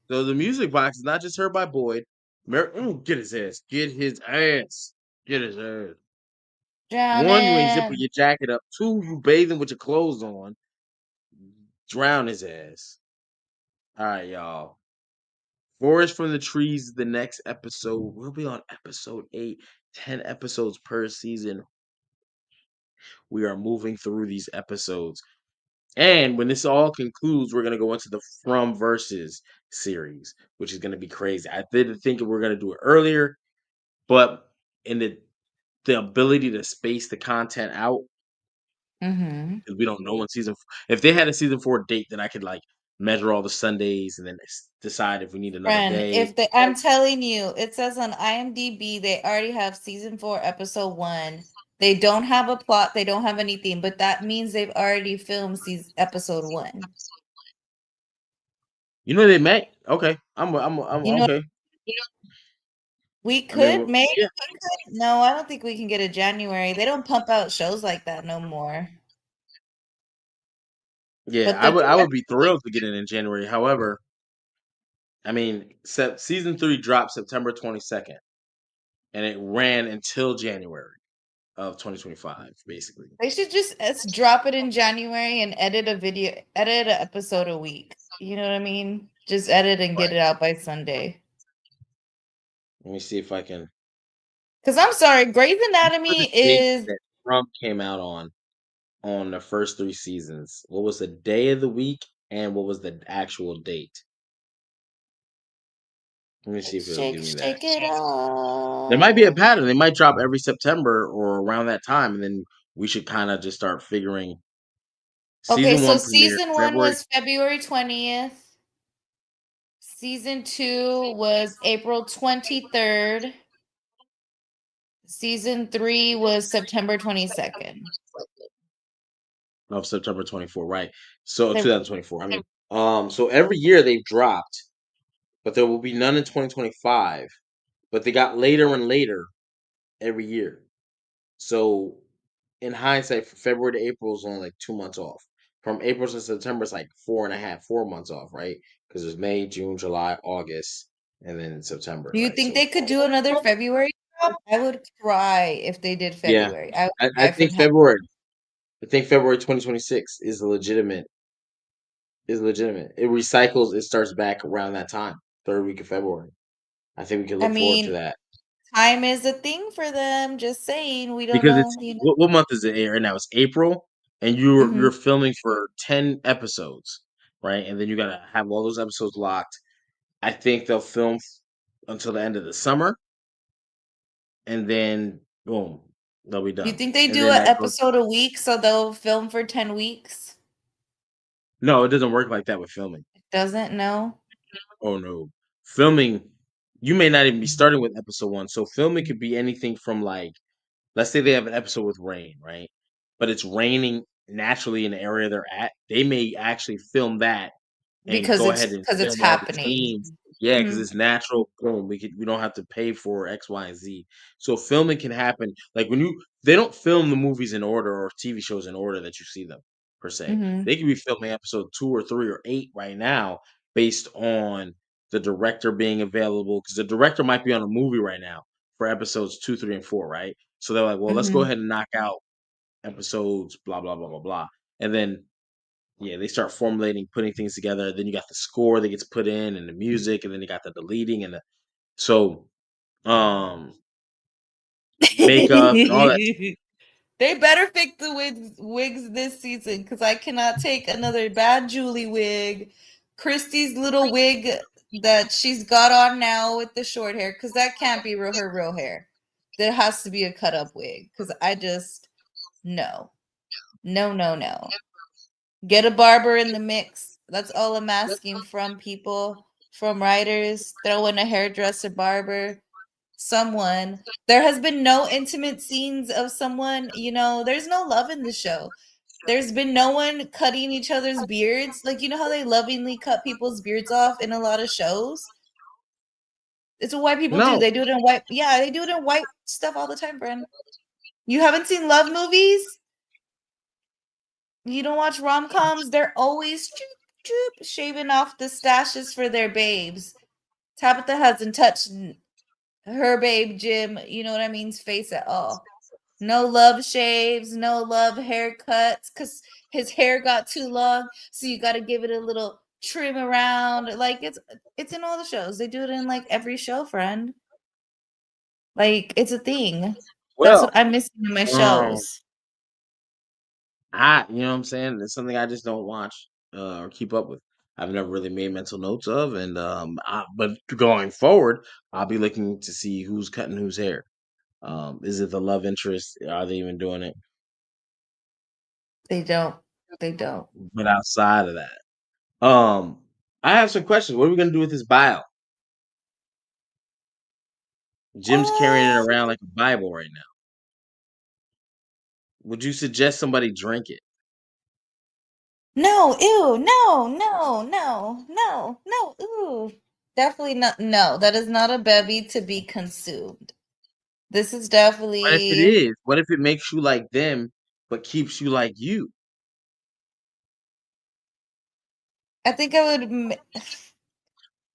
So the music box is not just heard by Boyd. Get his ass. Get his ass. Get his ass. Drown One, you ain't him. zipping your jacket up. Two, you bathing with your clothes on. Drown his ass. All right, y'all. Forest from the Trees, the next episode. We'll be on episode 8, 10 episodes per season. We are moving through these episodes. And when this all concludes, we're going to go into the From Versus series, which is going to be crazy. I didn't think we were going to do it earlier, but in the ability to space the content out, Mm-hmm. because we don't know when if they had a season 4 date, then I could like measure all the Sundays and then decide if we need another Friend, day. I'm telling you, it says on IMDb they already have season 4, episode 1. They don't have a plot, they don't have anything, but that means they've already filmed episode 1. You know they met. Okay, I'm You know, okay. we I mean, could maybe yeah, we could. No, I don't think we can get a January. They don't pump out shows like that no more. yeah. But I would be thrilled to get it in January. However, I mean, season 3 dropped September 22nd, and it ran until January of 2025, basically. they should just drop it in January and edit an episode a week. You know what I mean? Just edit and get it out by Sunday. Let me see if I can. Because I'm sorry, Grey's Anatomy is that Trump came out on the first 3 seasons. What was the day of the week, and what was the actual date? Let me see if it'll give me that. shake it off. There might be a pattern. They might drop every September or around that time, and then we should kind of just start figuring. Okay, Season so 1 premiered season 1 February. was February 20th. Season 2 was April 23rd. Season 3 was September 22nd. Of September 24, right? So They- 2024. I mean, so every year they've dropped, but there will be none in 2025. But they got later and later every year. So in hindsight, from February to April is only like 2 months off. From April to September, it's like 4 months off, right? Because it's May, June, July, August, and then September. Do you Right? think So they could do another February drop? I would cry if they did yeah, February. I would I cry think from February. I think February 2026 is legitimate. It recycles. It starts back around that time, third week of February. I think we can I look forward to mean, that time is a thing for them. Just saying, we don't because know. it's what month is it right now? It's April, and Mhm. you're filming for 10 episodes, right? And then you gotta have all those episodes locked. I think they'll film until the end of the summer, and then boom, they'll be Do you done. think they And do then an that goes. episode a week so they'll film for 10 weeks? No, it doesn't work like that with filming. It doesn't know. Oh no, filming. You may not even be starting with episode 1. So filming could be anything from like, let's say they have an episode with rain, right? But it's raining naturally in the area they're at. They may actually film that and Because go ahead and it's film all the happening. scenes. Yeah, because Mhm. it's natural. Boom. We don't have to pay for X, Y, and Z. So filming can happen. Like they don't film the movies in order or TV shows in order that you see them per se. Mhm. They could be filming episode 2 or 3 or 8 right now based on the director being available. Because the director might be on a movie right now for episodes 2, 3, and 4, right? So they're like, well, let's go Mhm. ahead and knock out episodes, blah, blah, blah, blah, blah. And then yeah, they start formulating, putting things together. Then you got the score that gets put in and the music, and then you got the deleting and so um makeup and all that. They better fix the wigs this season because I cannot take another bad Julie wig, Christy's little wig that she's got on now with the short hair because that can't be her real hair. There has to be a cut up wig because I just no. Get a barber in the mix. That's all I'm asking from people, from writers. Throw in a hairdresser, barber, someone. There has been no intimate scenes of someone, there's no love in the show. There's been no one cutting each other's beards. Like, you know how they lovingly cut people's beards off in a lot of shows? It's what white people do. No, They do it in white. Yeah, they do it in white stuff all the time, Bren. You haven't seen love movies? You don't watch rom-coms? They're always shaving off the stashes for their babes. Tabitha hasn't touched her babe Jim, you know what I mean, face at all. No love shaves, no love haircuts, because his hair got too long. So you got to give it a little trim around. Like it's in all the shows. They do it in like every show, friend. Like it's a thing. That's what Well, I'm missing in my um, shows. you know what I'm saying? It's something I just don't watch or keep up with. I've never really made mental notes of, and but going forward, I'll be looking to see who's cutting whose hair. Is it the love interest? Are they even doing it? They don't. They don't. But outside of that, I have some questions. What are we gonna do with this Bible? Jim's carrying it Um, around like a Bible right now. Would you suggest somebody drink it? no, ew, no, no, no, no, no, ew. Definitely not. No, that is not a bevy to be consumed. This is What if it definitely. is? What if it makes you like them, but keeps you like you? I think I would.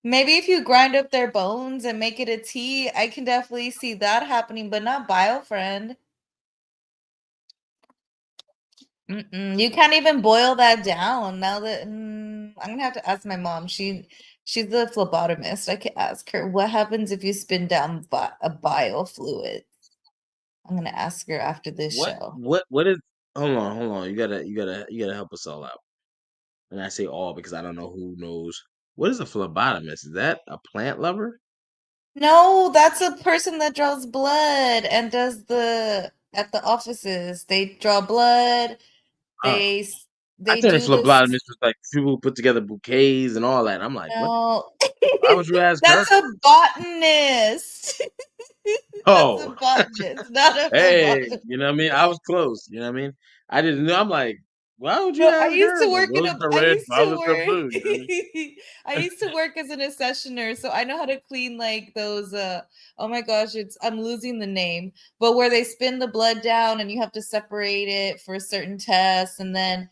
Maybe if you grind up their bones and make it a tea, I can definitely see that happening, but not BioFriend. You can't even boil that down. Now that I'm gonna have to ask my mom. She's the phlebotomist. I could ask her what happens if you spin down a biofluid. I'm gonna ask her after this show. What is? Hold on. You gotta help us all out. And I say all because I don't know who knows. What is a phlebotomist? Is that a plant lover? No, that's a person that draws blood and does the at the offices. They draw blood. Oh, They I they thought a do this. phlebotomist was like people who put together bouquets and all that. I'm like, what? No, Why would you ask her? that's a botanist. That's a Oh, botanist, not a hey, phlebotomist. you know what I mean? I was close. You know what I mean? I didn't know. I'm like, why would you No, ask her? Like, those are the I red used to bottles of work blue. You know what I mean? I used to work as an accessioner, so I know how to clean like those oh my gosh, I'm losing the name, but where they spin the blood down and you have to separate it for certain tests, and then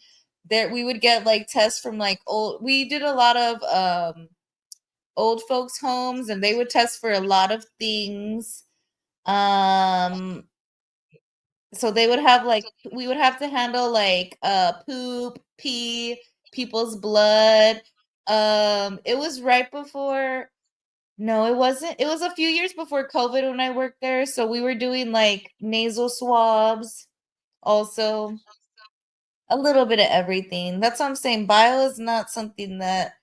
there we would get like tests from like we did a lot of old folks homes, and they would test for a lot of things. Um so they would have like we would have to handle like poop, pee, people's blood. It was right before, no, it wasn't. It was a few years before COVID when I worked there, so we were doing like nasal swabs, also a little bit of everything. That's what I'm saying. Bio is not something that,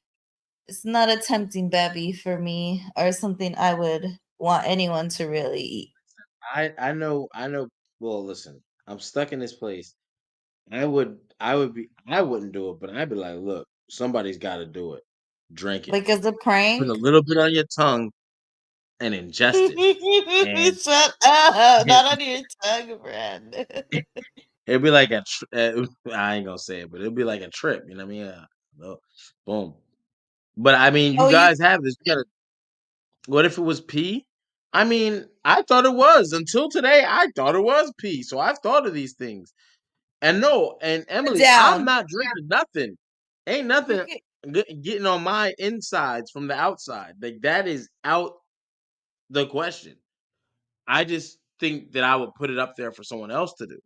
it's not a tempting bevy for me or something I would want anyone to really eat. I know. Well, listen, I'm stuck in this place. I wouldn't do it, but I'd be like, look, somebody's got to do it. Drink it. Like as a Put a prank. little bit on your tongue and ingest it. And, Shut up! and Not on your tongue, friend. it'd be like I ain't gonna say it, but it'll be like a trip. You know what I mean? No, boom. But I mean, you Oh, you guys have this. You gotta. What if it was pee? I mean, I thought it was until today. I thought it was pee. So I've thought of these things. And no, and Emily, I'm down. not drinking nothing. Ain't You nothing can, getting on my insides from the outside. Like that is out the question. I just think that I would put it up there for someone else to do.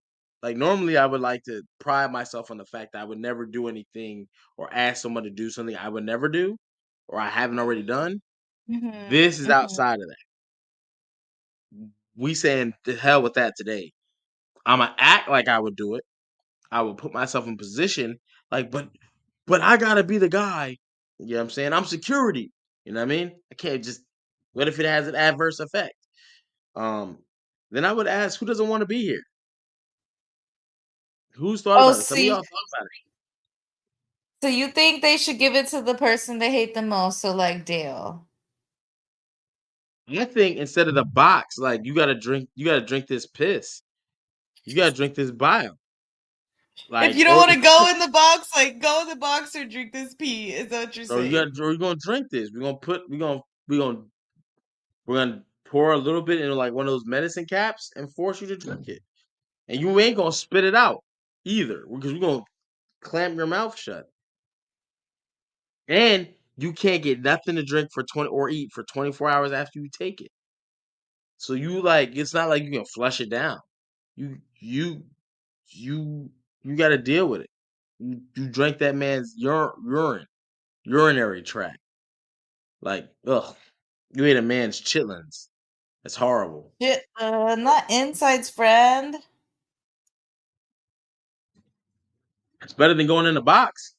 Like normally I would like to pride myself on the fact that I would never do anything or ask someone to do something I would never do or I haven't already done. mhm, This is mhm. outside of that. We saying the hell with that today. I'ma act like I would do it. I would put myself in position, like, but I gotta be the guy. You know what I'm saying? I'm security. You know what I mean? I can't just what if it has an adverse effect? Um, then I would ask who doesn't want to be here? Who's thought Oh, about it? Some of see, y'all thought about so you think they should give it to the person they hate the most? So like Dale. it. I think instead of the box, like you gotta drink this piss. You gotta drink this bile. If Like, you don't want to go in the box, like go in the box or drink this pee. Is that what you're or you got saying? or you're gonna drink this. We're gonna pour a little bit into like one of those medicine caps and force you to drink it. And you ain't gonna spit it out either because we're gonna clamp your mouth shut. And you can't get nothing to drink for 20 or eat for 24 hours after you take it. So you like it's not like you can flush it down. You you you you got to deal with it. You drank that man's urinary tract. Like ugh, you ate a man's chitlins. That's horrible. Shit, not insides, friend. It's better than going in the box.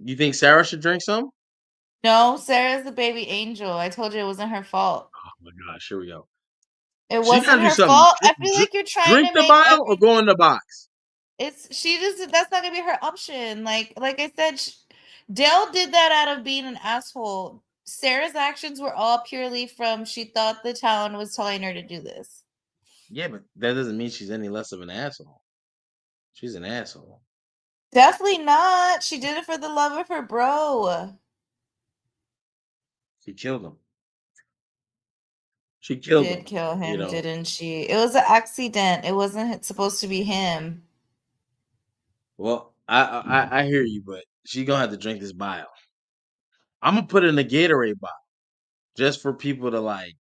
You think Sarah should drink some? No, Sarah's the baby angel. I told you it wasn't her fault. Oh my gosh, here we go. It She gotta wasn't do her something. fault. I feel like you're trying Drink to the make bottle or go in the box. she doesn't. That's not gonna be her option. Like I said, Dale did that out of being an asshole. Sarah's actions were all purely from she thought the town was telling her to do this. Yeah, but that doesn't mean she's any less of an asshole. She's an asshole. Definitely not. She did it for the love of her bro. She killed him. She killed him. Did kill You him, know. didn't she? It was an accident. It wasn't supposed to be him. Well, I hear you, but she's gonna have to drink this bile. I'm gonna put it in a Gatorade bottle just for people to like.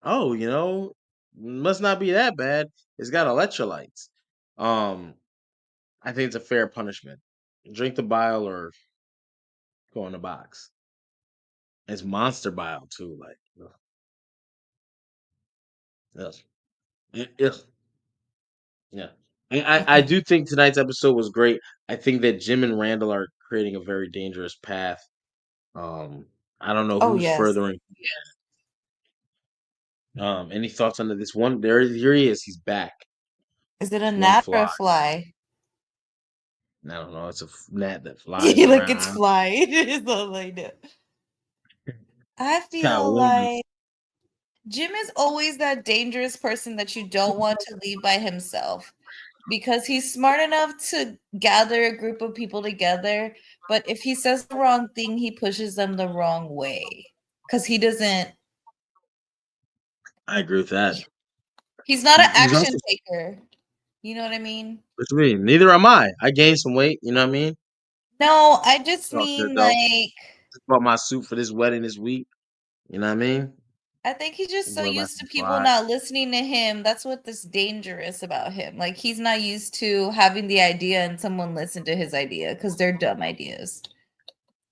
Oh, must not be that bad. It's got electrolytes. Um, I think it's a fair punishment. Drink the bile or go in the box. It's monster bile too. Like, ugh. Yes. Ugh. Yeah. I do think tonight's episode was great. I think that Jim and Randall are creating a very dangerous path. I don't know Oh who's yes. furthering. Any thoughts on this one? Here he is. He's back. Is it a One gnat or a fly. fly? I don't know. It's a gnat that flies Like it's around. flying. Is all I know. I It's kind of feel windy. like Jim is always that dangerous person that you don't want to leave by himself because he's smart enough to gather a group of people together. But if he says the wrong thing, he pushes them the wrong way because he doesn't, I agree with that. he's not an He's action also. taker. You know what I mean? What you mean? Neither am I. I gained some weight. You know what I mean? No, I just Talk to mean adult. like, Just bought my suit for this wedding this week. You know what I mean? I think he's just so Going back used to to people fly. not listening to him. That's what this dangerous about him. Like he's not used to having the idea and someone listen to his idea because they're dumb ideas.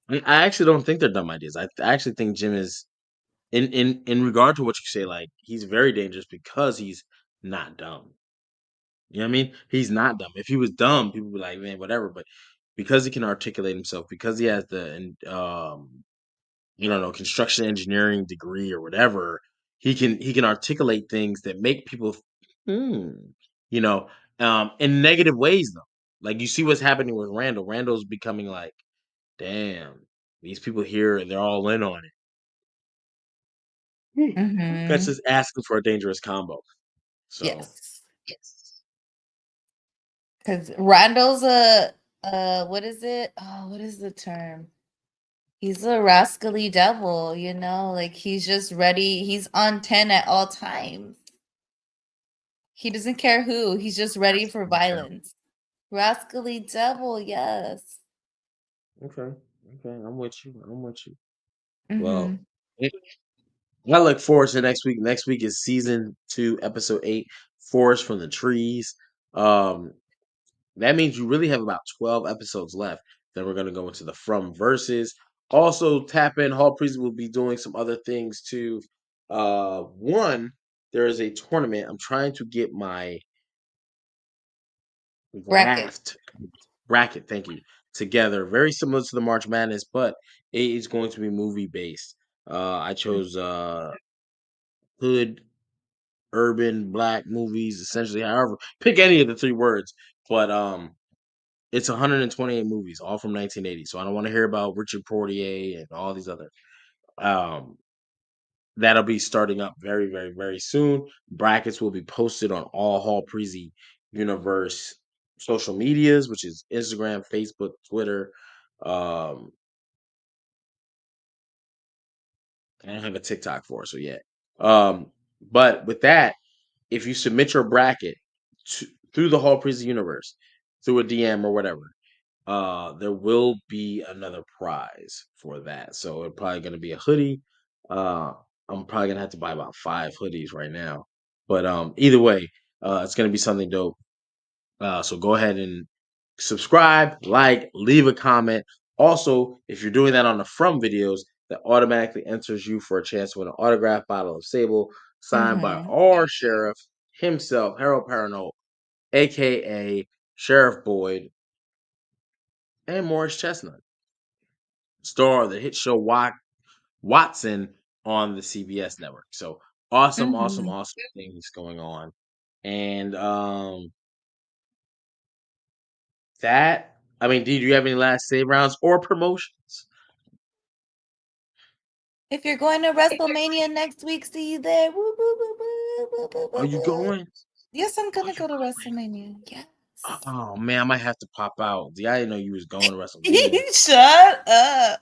I actually don't think they're dumb ideas. I actually think Jim is in regard to what you say, like he's very dangerous because he's not dumb. You know what I mean? He's not dumb. If he was dumb, people would be like, man, whatever. But because he can articulate himself, because he has the construction engineering degree or whatever, he can articulate things that make people hmm, you know, in negative ways though. Like you see what's happening with Randall. Randall's becoming like, damn, these people here, they're all in on it. That's Mm-hmm. just asking for a dangerous combo. So Yes. Because Randall's what is it? Oh, what is the term? He's a rascally devil, like he's just ready. He's on 10 at all times. He doesn't care who, he's just ready for violence. Rascally devil, yes. okay, I'm with you. I'm with you. Mm-hmm. Well, I look forward to next week. Next week is season 2, episode 8, Forest from the Trees. Um, that means you really have about 12 episodes left. Then we're gonna go into the From verses. Also, tap in. Hall Priest will be doing some other things too. One, there is a tournament. I'm trying to get my Bracket. bracket. Thank you. Together, very similar to the March Madness, but it is going to be movie based. I chose hood, urban, black movies, essentially. However, pick any of the 3 words, but it's 128 movies, all from 1980. So I don't want to hear about Richard Portier and all these other. Um, that'll be starting up very, very, very soon. Brackets will be posted on all Hall Preezy Universe social medias, which is Instagram, Facebook, Twitter. Um, I don't have a TikTok for it, so yeah. But with that, if you submit your bracket through the Hall Preezy Universe, through a DM or whatever, there will be another prize for that. So it's probably going to be a hoodie. I'm probably gonna have to buy about 5 hoodies right now. But either way, it's gonna be something dope. So go ahead and subscribe, like, leave a comment. Also, if you're doing that on the From videos, that automatically enters you for a chance to win an autographed bottle of Sable signed by Mm-hmm. our sheriff himself, Harold Perrineau, aka Sheriff Boyd, and Morris Chestnut, star of the hit show Watson on the CBS network. So awesome, awesome, Mm-hmm. awesome things going on. And that I mean, do you have any last save rounds or promotions? If you're going to WrestleMania next week, see you there. Woo, woo, woo, woo, woo, woo, Are woo, you woo. going? Yes, I'm Are gonna you go to going? WrestleMania. Yes. Oh man, I might have to pop out. I didn't know you was going to WrestleMania. Shut up.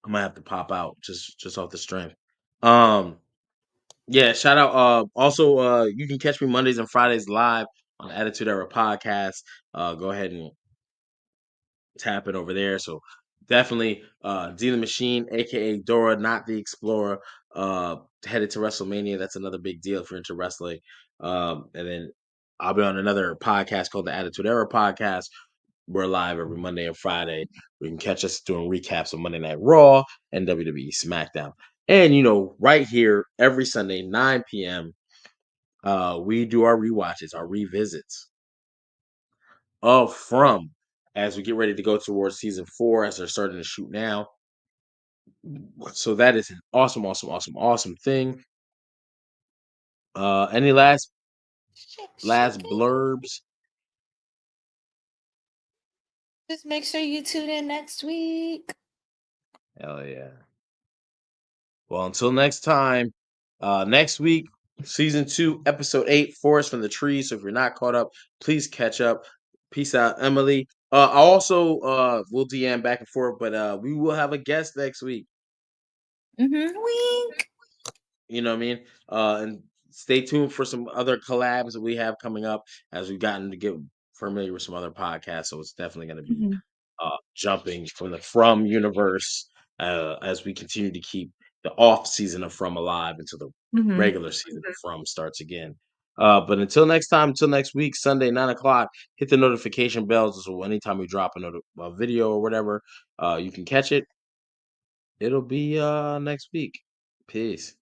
I might have to pop out just off the strength. Yeah, shout out. Also, you can catch me Mondays and Fridays live on the Attitude Era podcast. Go ahead and tap it over there. So definitely, D the Machine, aka Dora, not the Explorer, headed to WrestleMania. That's another big deal if you're into wrestling. And then I'll be on another podcast called the Attitude Era podcast. We're live every Monday and Friday. You can catch us doing recaps of Monday Night Raw and WWE SmackDown. And right here every Sunday, 9 p.m. We do our rewatches, our revisits of From as we get ready to go towards season 4 as they're starting to shoot now. So that is an awesome, awesome, awesome, awesome thing. Any last Shake it. blurbs? Just make sure you tune in next week. Hell yeah. Well, until next time, next week, season 2, episode 8, Forest from the Trees. So if you're not caught up, please catch up. Peace out, Emily. I also will DM back and forth, but we will have a guest next week. Wink. You know what I mean? And stay tuned for some other collabs that we have coming up as we've gotten to get familiar with some other podcasts. So it's definitely going to be jumping from the From universe as we continue to keep the off season of From alive until the regular season of From starts again. But until next time, until next week, Sunday, 9 o'clock, hit the notification bells. So anytime we drop a video or whatever, you can catch it. It'll be next week. Peace.